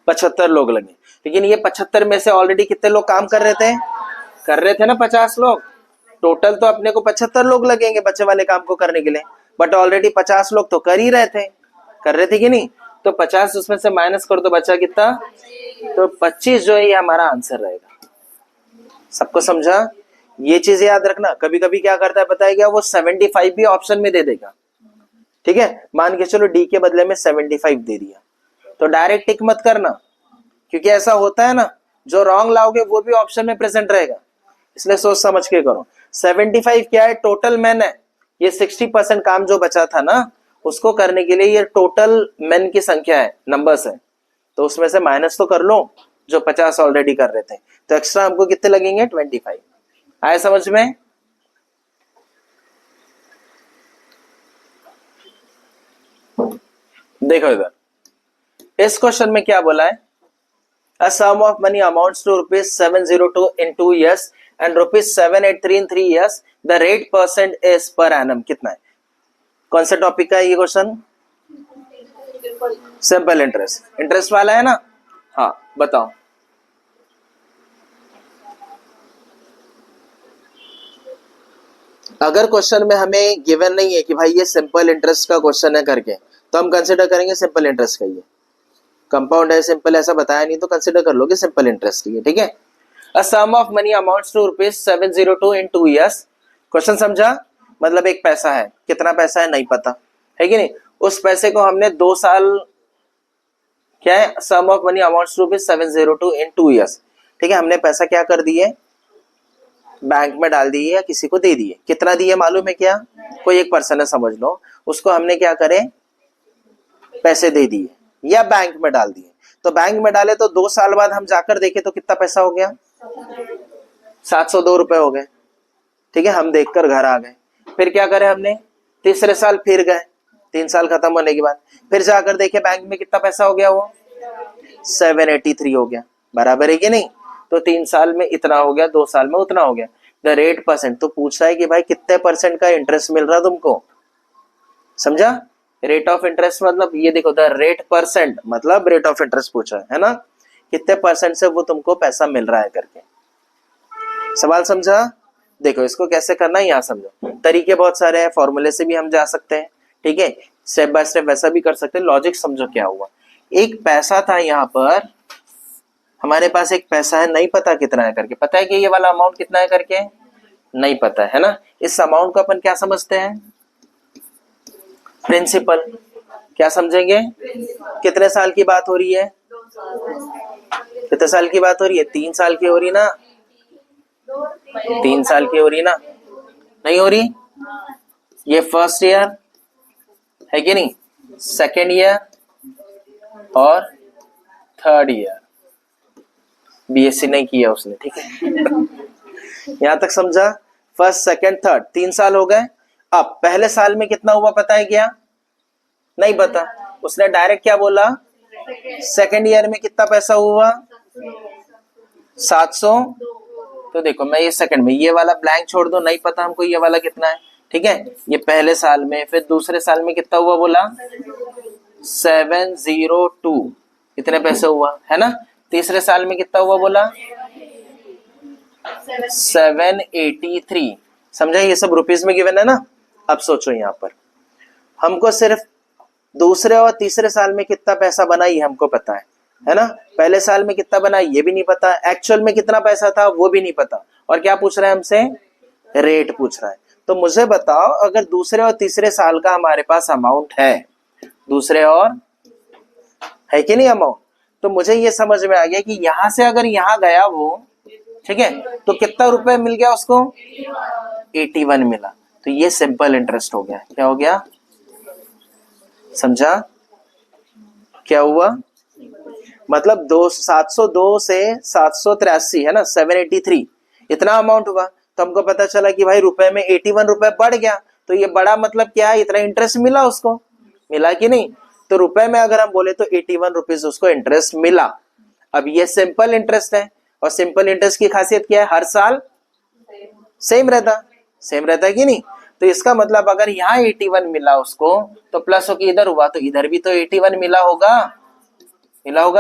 75 लोग लगे। लेकिन ये 75 में से ऑलरेडी कितने लोग काम कर रहे थे ना 50 लोग, टोटल तो अपने को 75 लोग लगेंगे बचे वाले काम को करने के लिए, बट ऑलरेडी 50 लोग तो कर ही रहे थे, कि नहीं, तो 50 उसमें से माइनस कर तो बचा कितना, तो 25 जो है ये हमारा आंसर रहेगा। सबको समझा? ये चीज याद रखना, कभी कभी क्या करता है पता है क्या, वो 75 भी ऑप्शन में दे देगा, ठीक है, मान के चलो डी के बदले में 75 दे दिया, तो डायरेक्ट टिक मत करना, क्योंकि ऐसा होता है ना, जो रॉन्ग लाओगे वो भी ऑप्शन में प्रेजेंट रहेगा, इसलिए सोच समझ के करो। 75 क्या है, टोटल मैन है, ये 60% काम जो बचा था ना उसको करने के लिए ये टोटल मैन की संख्या है, नंबर्स है, तो उसमें से माइनस तो कर लो, जो 50 ऑलरेडी कर रहे थे, तो एक्स्ट्रा हमको कितने लगेंगे 25। आए समझ में? देखो इधर इस क्वेश्चन में क्या बोला है, a sum of money amounts to rupees 702 in 2 years and rupees 783 in 3 years, the rate percent is per annum कितना है, कौन सा टॉपिक का है ये क्वेश्चन, सिंपल इंटरेस्ट, इंटरेस्ट वाला है ना, हाँ बताओ। अगर क्वेश्चन में हमें गिवन नहीं है कि भाई ये सिंपल इंटरेस्ट का क्वेश्चन है करके, तो हम कंसिडर करेंगे सिंपल इंटरेस्ट का, ये कंपाउंड है सिंपल ऐसा बताया नहीं तो कंसिडर कर लोगे सिंपल इंटरेस्ट ही है, ठीक है। A sum of money amounts to rupees 702 in 2 years, question समझा, मतलब एक पैसा है, कितना पैसा है नहीं पता, है कि नहीं, उस पैसे को हमने 2 साल, क्या है, sum of money amounts to rupees 702 in 2 years, ठीक है, हमने पैसा क्या कर दिए, बैंक में डाल दिए या किसी को दे दिए, कितना दिए मालूम है क्या, कोई एक पर्सन है समझ लो, उसको हमने क्या करे, पैसे दे दिए या बैंक में डाल दिए, तो बैंक में डाले तो 2 साल बाद हम जाकर देखे तो कितना पैसा हो गया, 702 रुपए हो गए, ठीक है, हम देखकर घर आ गए, फिर क्या करे हमने, तीसरे साल फिर गए, 3 साल खत्म होने के बाद फिर जाकर देखे बैंक में कितना पैसा हो गया, वो 783 हो गया, बराबर है कि नहीं, तो 3 साल में इतना हो गया, 2 साल में उतना हो गया। द रेट परसेंट, तो पूछा है कि भाई कितने परसेंट का इंटरेस्ट मिल रहा तुमको, समझा, रेट ऑफ इंटरेस्ट मतलब ये देखो, द रेट परसेंट मतलब रेट ऑफ इंटरेस्ट पूछा है ना, कितने परसेंट से वो तुमको पैसा मिल रहा है करके, सवाल समझा। देखो इसको कैसे करना है यहाँ समझो, तरीके बहुत सारे हैं, फॉर्मूले से भी हम जा सकते हैं, ठीक है, स्टेप बाय स्टेप वैसा भी कर सकते हैं, लॉजिक समझो क्या हुआ। एक पैसा था यहाँ पर, हमारे पास एक पैसा है, नहीं पता कितना है करके, पता है कि ये वाला अमाउंट कितना है करके नहीं पता है ना, इस अमाउंट को अपन क्या समझते हैं, प्रिंसिपल, क्या समझेंगे, कितने साल की बात हो रही है, कितने साल की बात हो रही है, 3 साल की हो रही ना, 3 साल की हो रही ना, नहीं हो रही, ये फर्स्ट ईयर है कि नहीं, सेकेंड ईयर और थर्ड ईयर, बीएससी नहीं किया उसने, ठीक है। यहां तक समझा, फर्स्ट सेकेंड थर्ड 3 साल हो गए। अब पहले साल में कितना हुआ पता है क्या, नहीं पता, उसने डायरेक्ट क्या बोला, सेकेंड ईयर में कितना पैसा हुआ 700, तो देखो मैं ये सेकंड में ये वाला ब्लैंक छोड़ दो, नहीं पता हमको ये वाला कितना है, ठीक है, ये पहले साल में, फिर दूसरे साल में कितना हुआ बोला 702, इतने पैसे हुआ है ना, तीसरे साल में कितना हुआ बोला 783, समझा, ये सब रुपीस में गिवन है ना। अब सोचो यहाँ पर हमको सिर्फ दूसरे और तीसरे साल में कितना पैसा बना ये हमको पता है ना, पहले साल में कितना बना ये भी नहीं पता, एक्चुअल में कितना पैसा था वो भी नहीं पता, और क्या पूछ रहा है हमसे, रेट पूछ रहा है। तो मुझे बताओ अगर दूसरे और तीसरे साल का हमारे पास अमाउंट है, दूसरे और है कि नहीं अमाउंट, तो मुझे ये समझ में आ गया कि यहां से अगर यहाँ गया वो, ठीक है, तो कितना रुपए मिल गया उसको 81 मिला, तो ये सिंपल इंटरेस्ट हो गया। क्या हो गया, समझा क्या हुआ? मतलब 702 से 783 है ना, 783 इतना अमाउंट हुआ। तो हमको पता चला कि भाई रुपए में 81 रुपए बढ़ गया। तो ये बड़ा मतलब क्या है, इतना इंटरेस्ट मिला उसको, मिला कि नहीं? तो रुपए में अगर हम बोले तो 81 रुपीज उसको इंटरेस्ट मिला। अब ये सिंपल इंटरेस्ट है, और सिंपल इंटरेस्ट की खासियत क्या है, हर साल सेम रहता कि नहीं? तो इसका मतलब अगर यहाँ 81 मिला उसको, तो प्लस होके इधर हुआ, तो इधर भी तो 81 मिला होगा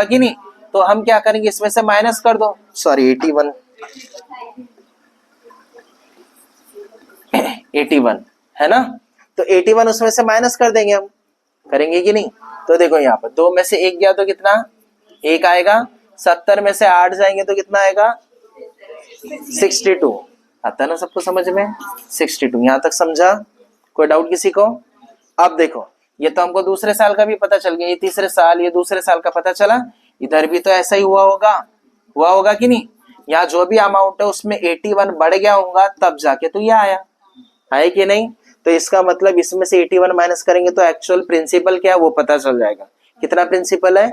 कि नहीं? तो हम क्या करेंगे, इसमें से माइनस कर दो, सॉरी 81 है ना, तो 81 उसमें से माइनस कर देंगे हम, करेंगे कि नहीं? तो देखो यहाँ पर 2 में से 1 गया तो कितना, 1 आएगा। 70 में से 8 जाएंगे तो कितना आएगा, 62 आता है ना सबको समझ में, 62। यहाँ तक समझा? कोई डाउट किसी को? अब देखो ये तो हमको दूसरे साल का भी पता चल गया, ये तीसरे साल, ये दूसरे साल का पता चला। इधर भी तो ऐसा ही हुआ होगा कि नहीं? यहाँ जो भी अमाउंट है उसमें 81 बढ़ गया होगा, तब जाके तो ये आया कि नहीं? तो इसका मतलब इसमें से 81 माइनस करेंगे तो एक्चुअल प्रिंसिपल क्या है वो पता चल जाएगा। कितना प्रिंसिपल है,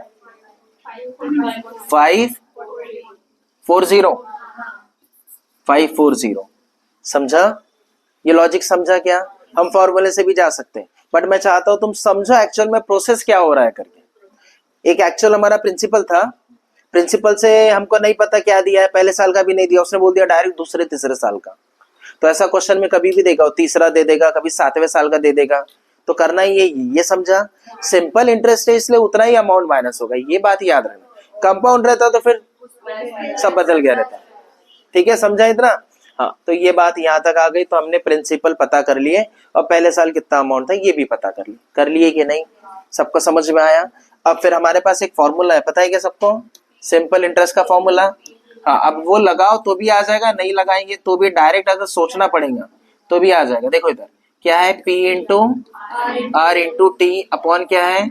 540। समझा? ये लॉजिक समझा क्या? हम फॉर्मूले से भी जा सकते हैं, बट मैं चाहता हूं तुम समझो एक्चुअल में प्रोसेस क्या हो रहा है करके। एक एक्चुअल हमारा प्रिंसिपल था, प्रिंसिपल से हमको नहीं पता क्या दिया है, पहले साल का भी नहीं दिया, उसने बोल दिया डायरेक्ट दूसरे तीसरे साल का। तो ऐसा क्वेश्चन में कभी भी देगा, तीसरा दे देगा, कभी 7वें साल का दे देगा। तो करना ही ये समझा? सिंपल इंटरेस्ट है इसलिए उतना ही अमाउंट माइनस होगा, ये बात याद रखना। कंपाउंड रहता तो फिर सब बदल गया रहता। ठीक है, समझा इतना? हाँ, तो ये बात यहाँ तक आ गई। तो हमने प्रिंसिपल पता कर लिए और पहले साल कितना अमाउंट था ये भी पता कर लिए कि नहीं? सबको समझ में आया? अब फिर हमारे पास एक फॉर्मूला है, पता है क्या सबको? सिंपल इंटरेस्ट का फॉर्मूला। हाँ, अब वो लगाओ तो भी आ जाएगा, नहीं लगाएंगे तो भी, डायरेक्ट अगर सोचना पड़ेगा तो भी आ जाएगा। देखो इधर क्या है, P into R into T upon क्या है,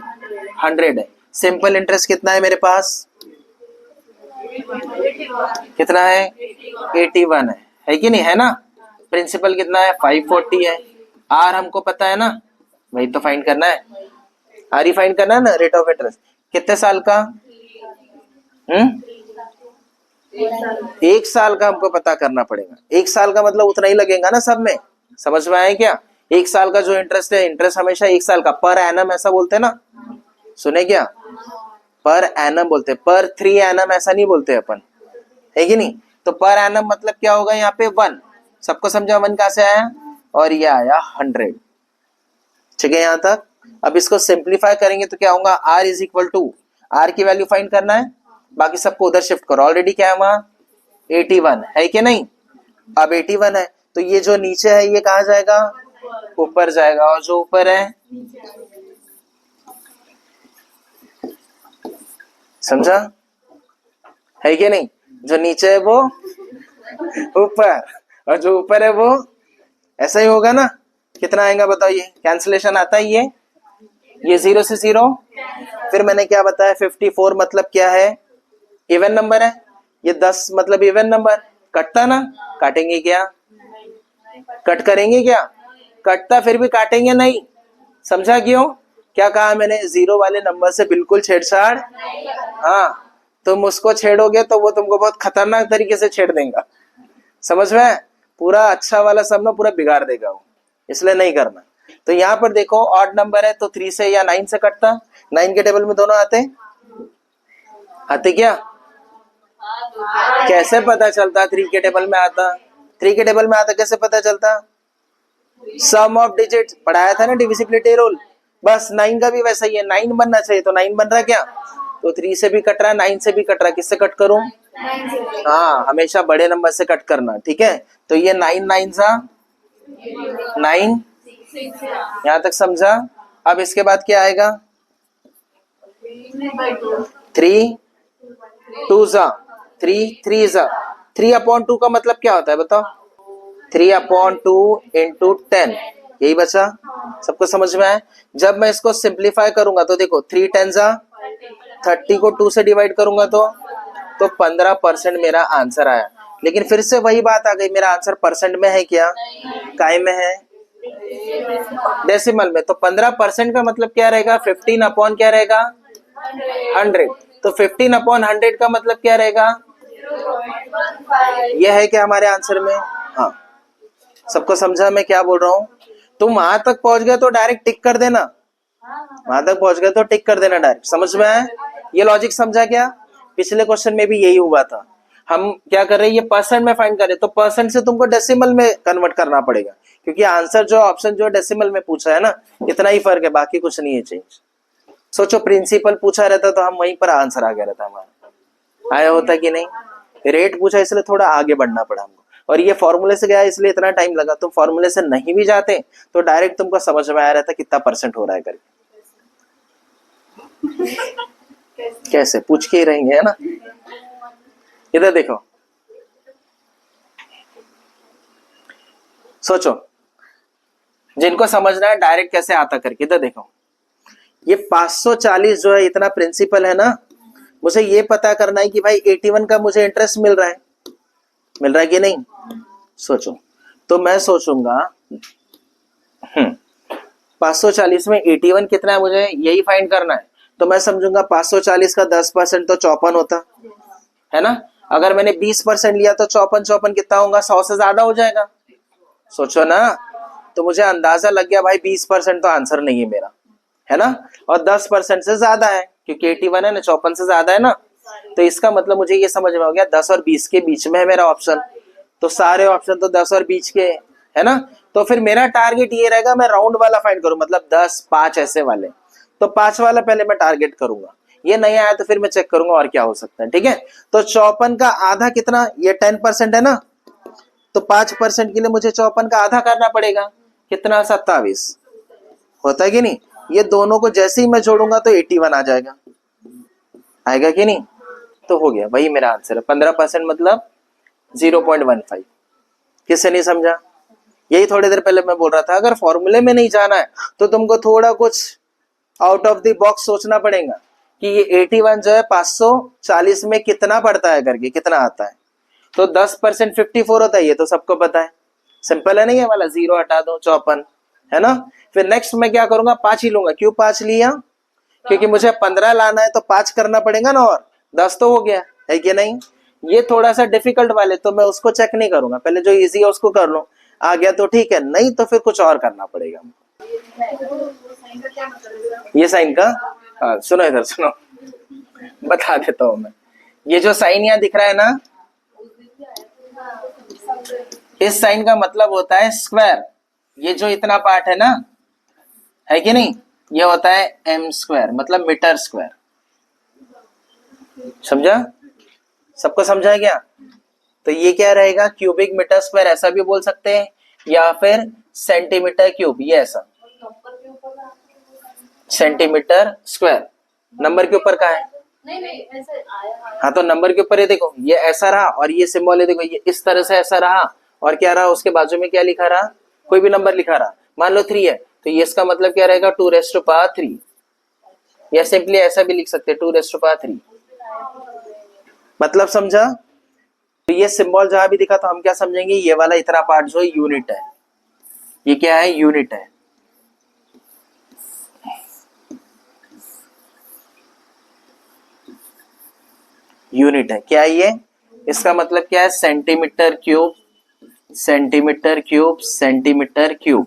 100 है। सिंपल इंटरेस्ट कितना है मेरे पास, कितना है, 81 है कि नहीं, है ना? प्रिंसिपल कितना है, 540 है। आर हमको पता है ना, वही तो फाइंड करना है, आर ही फाइंड करना है ना, रेट ऑफ इंटरेस्ट। कितने साल का, 1 साल का हमको पता करना पड़ेगा। 1 साल का मतलब उतना ही लगेगा ना सब में, समझ में आया क्या? 1 साल का जो इंटरेस्ट है, इंटरेस्ट हमेशा 1 साल का, पर एनम ऐसा बोलते हैं ना, सुने क्या? पर एनम बोलते हैं, पर 3 एनम ऐसा नहीं बोलते अपन, है कि नहीं? तो पर एनम मतलब क्या होगा, यहाँ पे 1, सबको समझा 1 कहां से आया, और ये आया 100। ठीक है यहाँ तक? अब इसको सिंप्लीफाई करेंगे तो क्या होगा, R is equal to, R की वैल्यू फाइंड करना है, बाकी सबको उधर शिफ्ट करो। ऑलरेडी क्या है वहां, 81 है कि नहीं? अब 81 है तो ये जो नीचे है ये कहा जाएगा, ऊपर जाएगा, और जो ऊपर है, समझा है कि नहीं? जो नीचे है वो ऊपर, और जो ऊपर है वो, ऐसा ही होगा ना? कितना आएगा बताइए, कैंसिलेशन आता है ये 0 से 0। फिर मैंने क्या बताया, 54 मतलब क्या है, इवन नंबर है। ये 10 मतलब इवन नंबर, कटता ना, काटेंगे क्या, कट करेंगे क्या, कटता फिर भी काटेंगे नहीं। समझा क्यों? क्या कहा मैंने, 0 वाले नंबर से बिल्कुल छेड़छाड़। हाँ, तुम उसको छेड़ोगे तो वो तुमको बहुत खतरनाक तरीके से छेड़ देगा, समझ में? पूरा अच्छा वाला सब ना पूरा बिगाड़ देगा वो, इसलिए नहीं करना। तो यहाँ पर देखो ऑड नंबर है तो 3 से या 9 से कटता, 9 के टेबल में दोनों आते क्या? कैसे पता चलता 3 के टेबल में आता? 3 के टेबल में आता कैसे पता चलता? सम ऑफ डिजिट पढ़ाया था ना, डिविजिबिलिटी रूल। बस 9 का भी वैसा ही है, 9 बनना चाहिए, तो 9 बन रहा क्या? तो 3 से भी कट रहा है, 9 से भी कट रहा है, किससे कट करूं? हाँ, हमेशा बड़े नंबर से कट करना, ठीक है? तो ये 9 9 सा 9, यहाँ तक समझा? अब इसके बाद क्या आएगा, 3 2 सा 3 3 सा 3/2 का मतलब क्या होता है बताओ? 3/2 इंटू 10, यही बचा। सबको समझ में आया? जब मैं इसको सिंप्लीफाई करूंगा तो देखो 3 10 सा 30 को 2 से डिवाइड करूंगा तो 15% मेरा आंसर आया। लेकिन फिर से वही बात आ गई, मेरा आंसर परसेंट में है क्या, काय में है? डेसिमल में। तो 15% का मतलब क्या रहेगा? 15 अपॉन क्या रहेगा? 100। तो 15 अपॉन 100 का मतलब क्या रहेगा? यह है क्या हमारे आंसर में? हाँ, सबको समझा मैं क्या बोल रहा हूँ? तुम वहां तक पहुंच गए तो डायरेक्ट टिक कर देना, वहां तक पहुंच गए तो टिक कर देना डायरेक्ट। समझ में आया? ये लॉजिक समझा क्या? पिछले क्वेश्चन में भी यही हुआ था। हम क्या कर रहे हैं, ये परसेंट में फाइंड कर रहे, तो परसेंट से तुमको डेसिमल में कन्वर्ट करना पड़ेगा, क्योंकि आंसर जो ऑप्शन जो डेसिमल में पूछा है ना, इतना ही फर्क है, बाकी कुछ नहीं है चेंज। सोचो प्रिंसिपल पूछा रहता तो हम वहीं पर आंसर आ गया रहता हमारा, आया होता कि नहीं? रेट पूछा इसलिए थोड़ा आगे बढ़ना पड़ा हमको, और ये फॉर्मूले से गया इसलिए इतना टाइम लगा। तुम फॉर्मूले से नहीं भी जाते तो डायरेक्ट तुमको समझ में आ रहा था कितना परसेंट हो रहा है करके। कैसे पूछ के ही रहेंगे, है ना? इधर देखो, सोचो जिनको समझना है डायरेक्ट कैसे आता करके। इधर देखो, ये 540 जो है इतना प्रिंसिपल है ना, मुझे ये पता करना है कि भाई 81 का मुझे इंटरेस्ट मिल रहा है कि नहीं? सोचो, तो मैं सोचूंगा 540 में 81 कितना है, मुझे यही फाइंड करना है। तो मैं समझूंगा 540 का 10% तो 54 होता है ना। अगर मैंने 20% लिया तो 54 कितना होगा? 100 से ज्यादा हो जाएगा। सोचो ना, तो मुझे अंदाजा लग गया भाई 20% तो आंसर नहीं है मेरा, है ना। और 10% से ज्यादा है, क्योंकि 81 है ना, 54 से ज्यादा है ना। तो इसका मतलब मुझे ये समझ में हो गया 10 और 20 के बीच में है मेरा ऑप्शन। तो सारे ऑप्शन तो 10 और 20 के है ना। तो फिर मेरा टारगेट ये रहेगा, मैं राउंड वाला फाइंड करूं, मतलब 10, 5 ऐसे वाले। तो 5 वाला पहले मैं टारगेट करूंगा, ये नहीं आया तो फिर मैं चेक करूंगा और क्या हो सकता है। ठीक है, तो 54 का आधा कितना? ये 10% है ना, तो 5% के लिए मुझे 54 का आधा करना पड़ेगा। कितना? 27 होता है कि नहीं? ये दोनों को जैसे ही मैं जोड़ूंगा तो 81 आ जाएगा, आएगा कि नहीं? तो हो गया, वही मेरा आंसर है। 15% मतलब 0.15। किससे नहीं समझा? यही थोड़ी देर पहले मैं बोल रहा था, अगर फॉर्मूले में नहीं जाना है तो तुमको थोड़ा कुछ आउट ऑफ द बॉक्स सोचना पड़ेगा कि ये 81 जो है 540 में कितना पड़ता है करके, कितना आता है। तो 10% 54 होता है, ये तो सबको पता है, सिंपल है नहीं है वाला, 0 हटा दो 54, है ना। फिर नेक्स्ट मैं क्या करूंगा? 5 ही लूंगा। क्यों 5 लिया? क्योंकि मुझे 15 लाना है तो 5 करना पड़ेगा ना, और 10 तो हो गया, है कि नहीं? ये थोड़ा सा डिफिकल्ट वाले तो मैं उसको चेक नहीं करूंगा, पहले जो इजी है उसको कर लो, आ गया तो ठीक है, नहीं तो फिर कुछ और करना पड़ेगा। ये साइन का, हाँ सुनो, इधर सुनो, बता देता हूं मैं। ये जो साइन यहाँ दिख रहा है ना, इस साइन का मतलब होता है स्क्वायर। ये जो इतना पार्ट है ना, है कि नहीं, ये होता है m स्क्वायर, मतलब मीटर स्क्वायर। समझा? सबको समझा क्या? तो ये क्या रहेगा? क्यूबिक मीटर स्क्वायर ऐसा भी बोल सकते हैं, या फिर सेंटीमीटर क्यूब, ये ऐसा सेंटीमीटर स्क्वायर। नंबर के ऊपर का है? नहीं ऐसे आया। हाँ, तो नंबर के ऊपर ये देखो, ये ऐसा रहा और ये सिंबल है देखो, ये इस तरह से ऐसा रहा, और क्या रहा उसके बाजू में? क्या लिखा रहा? कोई भी नंबर लिखा रहा। मान लो 3 है, तो ये इसका मतलब क्या रहेगा? 2⁻3, या सिंपली ऐसा भी लिख सकते हैं 2⁻3। मतलब समझा? तो ये सिंबल जहां भी दिखा तो हम क्या समझेंगे? ये वाला इतना पार्ट जो है यूनिट है। ये क्या है? यूनिट है। यूनिट है क्या ये? इसका मतलब क्या है? Centimetre cube, centimetre cube, centimetre cube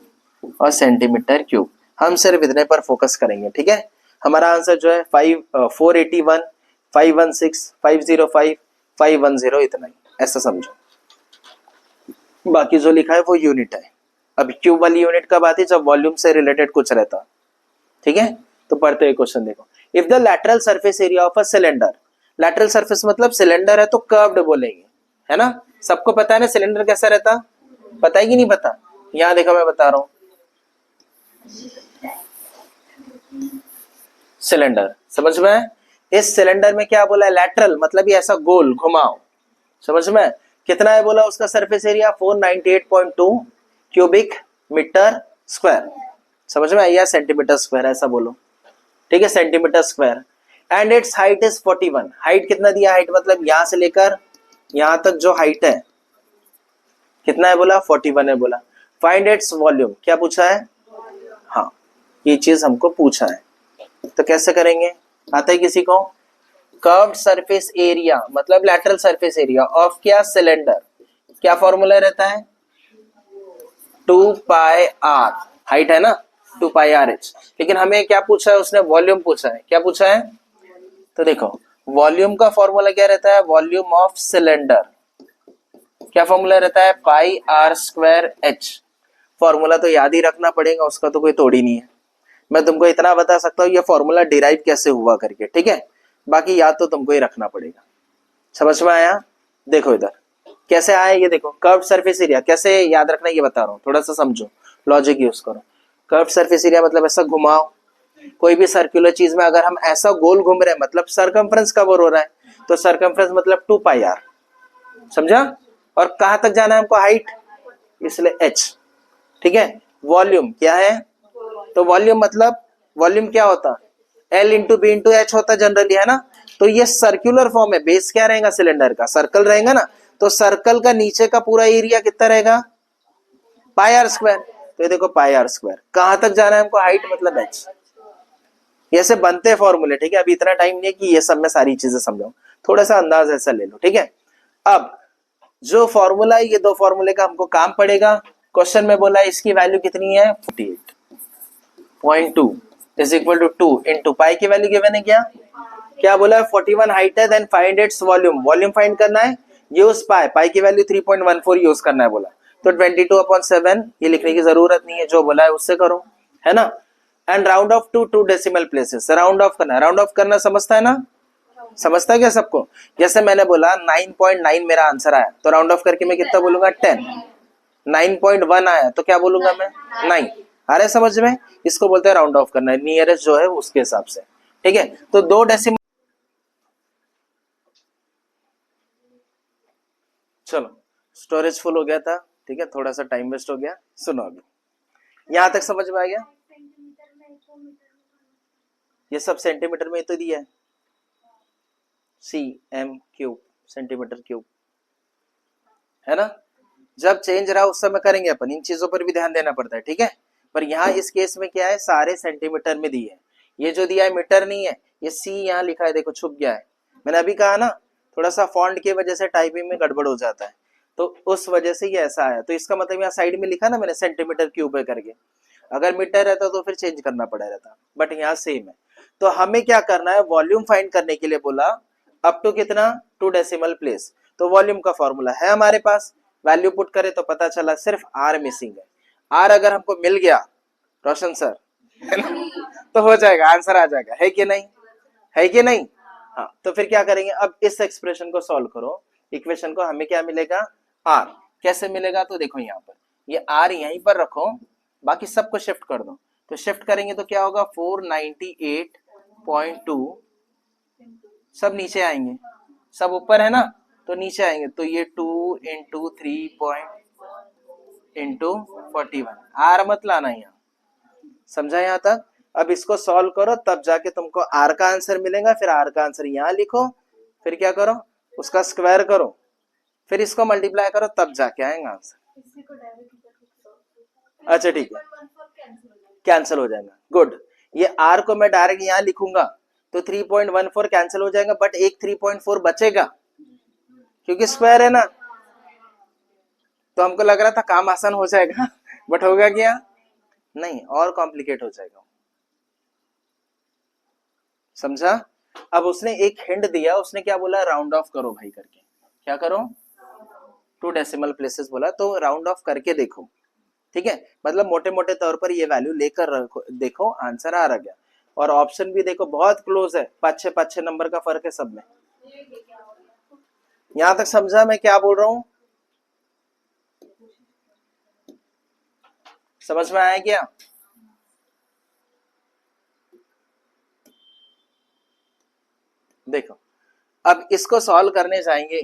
और सेंटीमीटर क्यूब। हम सिर्फ इतने पर फोकस करेंगे, ठीक है। हमारा आंसर जो है 481, 516, 505, 510, इतना ही, ऐसा समझो। बाकी जो लिखा है वो यूनिट है। अब क्यूब वाली यूनिट कब आती है? जब वॉल्यूम से रिलेटेड कुछ रहता, ठीक है। तो पढ़ते हुए क्वेश्चन देखो, if the lateral surface area of a cylinder, lateral surface मतलब सिलेंडर है तो कर्व्ड बोलेंगे, है ना। सबको पता है ना सिलेंडर कैसा रहता, पता है कि नहीं पता? यहां देखो मैं बता रहा हूं, सिलेंडर समझ में? इस सिलेंडर में क्या बोला है? लैटरल मतलब ये ऐसा गोल घुमाओ, समझ में? कितना है बोला उसका surface area? 498.2 cubic metre square, समझ में? या सेंटीमीटर स्क्वायर ऐसा बोलो, ठीक है, centimetre square. And its height is 41। Height कितना दिया? हाइट मतलब यहां से लेकर यहां तक जो हाइट है कितना है बोला? 41 है बोला। फाइंड इट्स वॉल्यूम, क्या पूछा है? हाँ, ये चीज हमको पूछा है। तो कैसे करेंगे, आता है किसी को? कर्व्ड सरफेस एरिया मतलब लैटरल सरफेस एरिया ऑफ क्या? सिलेंडर। क्या फॉर्मूला रहता है? 2 पाई आर, हाइट है ना 2 पाई आर एच। लेकिन हमें क्या पूछा है उसने? वॉल्यूम पूछा है। क्या पूछा है? तो देखो वॉल्यूम का फॉर्मूला क्या रहता है? वॉल्यूम ऑफ सिलेंडर क्या फॉर्मूला रहता है? पाई आर स्क्वायर एच। फॉर्मूला तो याद ही रखना पड़ेगा, उसका तो कोई तोड़ ही नहीं है। मैं तुमको इतना बता सकता हूँ ये फॉर्मूला डिराइव कैसे हुआ करके, ठीक है? बाकी याद तो तुमको ही रखना पड़ेगा। समझ में आया? देखो इधर कैसे आया ये देखो, कर्व्ड सरफेस एरिया कैसे याद रखना ये बता रहा हूँ, थोड़ा सा समझो, लॉजिक यूज करो। कर्व्ड सरफेस एरिया मतलब ऐसा घुमाओ, कोई भी सर्कुलर चीज में अगर हम ऐसा गोल घूम रहे हैं मतलब सरकमफ्रेंस कवर हो रहा है, तो सरकमफ्रेंस मतलब 2 पाई आर, समझा? और कहां तक जाना है हमको? हाइट, इसलिए एच, ठीक है? वॉल्यूम क्या है? तो वॉल्यूम मतलब वॉल्यूम क्या होता? L into B into H होता जनरली, है ना? तो ये सर्कुलर फॉर्म है, बेस क्या रहेगा सिलेंडर का? सर्कल रहेगा ना, तो सर्कल का नीचे का पूरा एरिया कितना रहेगा? पाई आर स्क्वायर। तो ये देखो पाई आर स्क्वायर, कहां तक जाना है हमको? हाइट मतलब एच। ऐसे बनते हैं फॉर्मूले, ठीक है? अभी इतना टाइम नहीं है कि ये सब मैं सारी चीजें समझाऊं, थोड़ा सा अंदाज ऐसा ले लो, ठीक है? अब जो फॉर्मूला है ये दो फॉर्मूले का हमको काम पड़ेगा। क्वेश्चन में बोला है इसकी वैल्यू कितनी है? 48.2 is equal to 2 into pi की वैल्यू गिवन है क्या? क्या बोला है? 41 हाइट है, then find its volume, volume find करना है, यूज पाई, पाई की वैल्यू 3.14 यूज करना है बोला। तो 22/7 ये लिखने की जरूरत नहीं है, जो बोला है उससे करो, है ना? And round off to 2 decimal places, round off करना, राउंड ऑफ करना समझता है ना? समझता है क्या सबको? जैसे मैंने बोला 9.9 मेरा आंसर आया, तो राउंड ऑफ करके मैं कितना बोलूंगा? 10। 9.1 आया तो क्या बोलूंगा मैं? 9। आ रहा है समझ में? इसको बोलते हैं राउंड ऑफ करना है, नियरेस्ट जो है उसके हिसाब से, ठीक है? तो 2 डेसिमल, चलो स्टोरेज फुल हो गया था, ठीक है? थोड़ा सा टाइम वेस्ट हो गया। सुनो अभी यहां तक समझ में आ गया? ये सब सेंटीमीटर में तो दिया है, cm क्यूब, सेंटीमीटर क्यूब, है ना? जब चेंज रहा उस समय करेंगे अपन, इन चीजों पर भी ध्यान देना पड़ता है, ठीक है? पर यहाँ इस केस में क्या है, सारे सेंटीमीटर में दिए है। ये जो दिया है मीटर नहीं है, ये सी यहाँ लिखा है, देखो छुप गया है। मैंने अभी कहा ना थोड़ा सा फॉन्ट की वजह से टाइपिंग में गड़बड़ हो जाता है, तो उस वजह से ये ऐसा आया। तो इसका मतलब यहाँ साइड में लिखा ना मैंने सेंटीमीटर क्यूब है करके, अगर मीटर रहता तो फिर चेंज करना पड़ा रहता, बट यहाँ सेम है। तो हमें क्या करना है? वॉल्यूम फाइंड करने के लिए बोला अप टू कितना? 2 डेसिमल प्लेस। तो वॉल्यूम का फॉर्मूला है हमारे पास, वैल्यू पुट करे तो पता चला सिर्फ आर मिसिंग है। आर अगर हमको मिल गया रोशन सर, है ना, तो हो जाएगा, आंसर आ जाएगा, है कि नहीं? है कि नहीं? हाँ, तो फिर क्या करेंगे? अब इस एक्सप्रेशन को सॉल्व करो, इक्वेशन को, हमें क्या मिलेगा? आर। कैसे मिलेगा? तो देखो यहाँ पर ये आर यहीं पर रखो, बाकी सबको शिफ्ट कर दो। तो शिफ्ट करेंगे तो क्या होगा? 498.2, सब नीचे आएंगे, सब ऊपर है ना, तो नीचे आएंगे। तो ये 2 इंटू 3 इंटू 41, आर मत लाना यहाँ, समझा यहाँ तक? अब इसको सॉल्व करो तब जाके तुमको आर का आंसर मिलेगा। फिर आर का आंसर यहाँ लिखो, फिर क्या करो? उसका स्क्वायर करो, फिर इसको मल्टीप्लाई करो, तब जाके आएगा आंसर। अच्छा ठीक है, कैंसिल हो जाएगा, गुड। ये आर को मैं डायरेक्ट यहाँ लिखूंगा तो 3.14 कैंसिल हो जाएगा, बट एक 3.4 बचेगा क्योंकि स्क्वायर है ना। तो हमको लग रहा था काम आसान हो जाएगा, बट होगा क्या? नहीं, और कॉम्प्लिकेट हो जाएगा, समझा? अब उसने एक हिंट दिया, उसने क्या बोला? राउंड ऑफ करो भाई करके। क्या करो? 2 डेसिमल प्लेसेस बोला, तो राउंड ऑफ करके देखो, ठीक है? मतलब मोटे मोटे तौर पर ये वैल्यू लेकर देखो, आंसर आ रहा गया। और ऑप्शन भी देखो बहुत क्लोज है, 5-6 नंबर का फर्क है सब में। यहां तक समझा मैं क्या बोल रहा हूं? समझ में आया क्या? देखो अब इसको सॉल्व करने जाएंगे,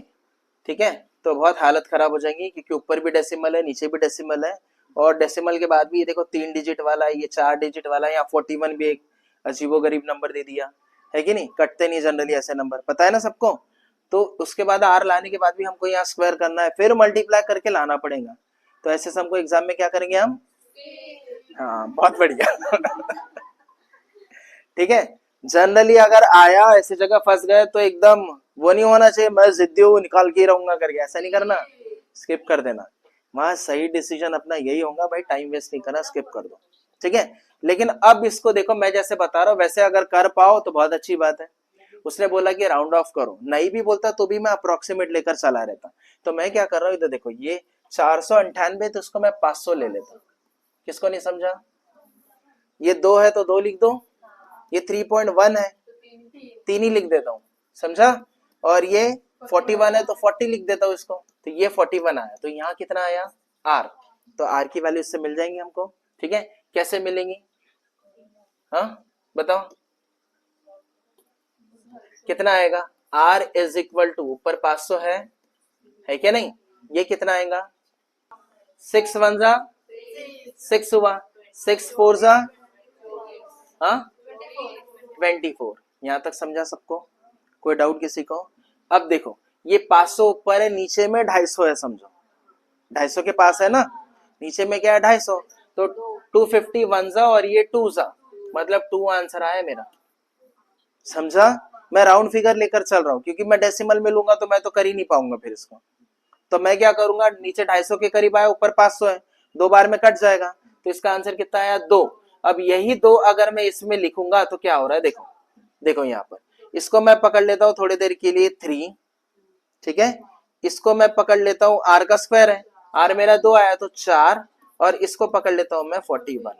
ठीक है, तो बहुत हालत खराब हो जाएगी, क्योंकि ऊपर भी डेसिमल है, नीचे भी डेसिमल है, और डेसिमल के बाद भी ये देखो 3 डिजिट वाला है, ये 4 डिजिट वाला है, यहाँ 41 भी एक अजीबोगरीब नंबर दे दिया है कि नहीं? कटते नहीं जनरली ऐसे नंबर, पता है ना सबको? तो उसके बाद आर लाने के बाद भी हमको यहाँ स्क्वायर करना है, फिर मल्टीप्लाई करके लाना पड़ेगा। तो ऐसे सम को एग्जाम में क्या करेंगे हम? हाँ, बहुत बढ़िया। ठीक है, जनरली अगर आया ऐसी जगह फंस गए तो एकदम वो नहीं होना चाहिए मैं जिद्दी हूँ निकाल के ही रहूंगा करके, ऐसा नहीं करना, स्किप कर देना। वहां सही डिसीजन अपना यही होगा भाई, टाइम वेस्ट नहीं करना, स्किप कर दो। ठीक है, लेकिन अब इसको देखो, मैं जैसे बता रहा हूँ वैसे अगर कर पाओ तो बहुत अच्छी बात है। उसने बोला कि राउंड ऑफ करो, नहीं भी बोलता तो भी मैं अप्रोक्सीमेट लेकर चला रहता। तो मैं क्या कर रहा हूँ इधर देखो, ये 498 तो उसको मैं 500 ले लेता। किसको नहीं समझा? ये 2 है तो 2 लिख दो, ये 3.1 है 3 ही लिख देता हूँ, समझा? और ये 41 है तो 40 लिख देता हूँ इसको, तो ये 41 आया। तो यहाँ कितना आया? R। तो R की वैल्यू इससे मिल जाएंगी हमको। ठीक है, कैसे मिलेंगी? हाँ बताओ कितना आएगा? R इज इक्वल टू ऊपर 500 है क्या नहीं? ये कितना आएगा? 6 1 जा 6 हुआ, 6 4 जा 24। यहां तक समझा सबको? कोई डाउट किसी को? अब देखो ये 500 ऊपर है, नीचे में 250 है, समझो 250 के पास है ना, नीचे में क्या है 250, तो 250 1 जा और ये 2 जा, मतलब 2 आंसर आया मेरा। समझा? मैं राउंड फिगर लेकर चल रहा हूं क्योंकि मैं डेसिमल में लूंगा तो मैं तो कर ही नहीं पाऊंगा फिर इसको। तो मैं क्या करूंगा, नीचे 250 के करीब आया, ऊपर 500 है, 2 बार में कट जाएगा, तो इसका आंसर कितना आया? 2। अब यही 2 अगर मैं इसमें लिखूंगा तो क्या हो रहा है देखो, देखो यहाँ पर इसको मैं पकड़ लेता हूँ थोड़ी देर के लिए 3। ठीक है, इसको मैं पकड़ लेता हूँ, R का स्क्वायर है, R मेरा 2 आया तो 4, और इसको पकड़ लेता हूं मैं 41।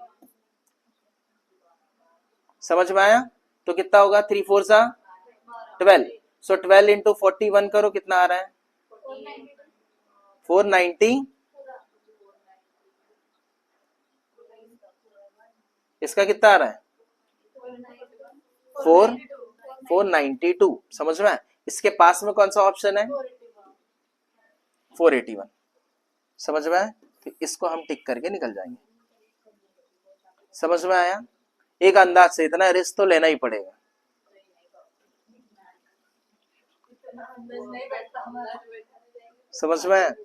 समझ में आया? तो कितना होगा? 3 4 सा 12, सो 12 इंटू 41 करो, कितना आ रहा है? 490। इसका कितना आ रहा है? 492। समझ में? इसके पास में कौन सा ऑप्शन है? 481। समझ में आया? तो इसको हम टिक करके निकल जाएंगे। समझ में आया? एक अंदाज से, इतना रिस्क तो लेना ही पड़ेगा। समझ में?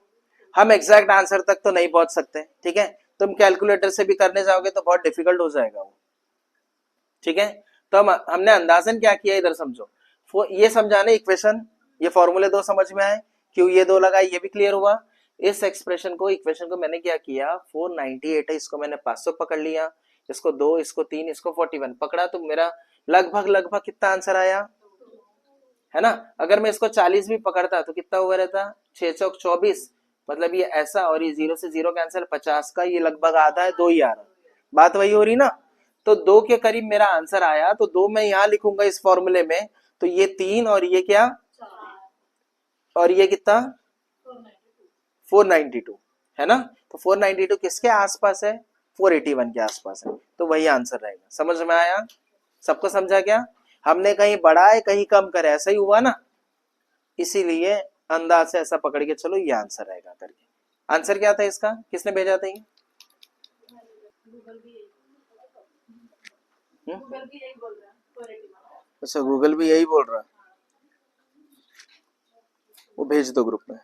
हम एग्जैक्ट आंसर तक तो नहीं पहुंच सकते, ठीक है, तुम कैलकुलेटर से भी करने जाओगे तो बहुत डिफिकल्ट हो जाएगा वो। ठीक है, तो हमने अंदाजन क्या किया इधर समझो, ये समझाने इक्वेशन, ये फॉर्मूले 2 समझ में आए, क्यों ये 2 लगा, ये भी क्लियर हुआ। इस एक्सप्रेशन को, इक्वेशन को मैंने क्या किया, 498 है, इसको मैंने 500 पकड़ लिया, इसको 2, इसको 3, इसको 41 पकड़ा, तो मेरा लगभग कितना आंसर आया, है ना? अगर मैं इसको 40 भी पकड़ता तो कितना हुआ रहता? 6 चौक 24, मतलब ये ऐसा, और ये 0 से 0 कैंसिल, 50 का ये लगभग आधा है, 2 ही आ रहा, बात वही हो रही ना? तो 2 के करीब मेरा आंसर आया, तो 2 मैं यहां लिखूंगा इस फॉर्मूले में, तो ये 3 और ये क्या, और ये कितना, 492, है ना? तो 492 किसके आसपास है? 481 के आसपास है, तो वही आंसर रहेगा। समझ में आया? सबको समझा क्या? हमने कहीं बढ़ाए कहीं कम करे, ऐसा ही हुआ ना, इसीलिए अंदाज से ऐसा पकड़ के चलो ये आंसर रहेगा करके। आंसर क्या था इसका, किसने भेजा था ये? अच्छा, गूगल भी यही बोल रहा है, वो भेज दो ग्रुप में।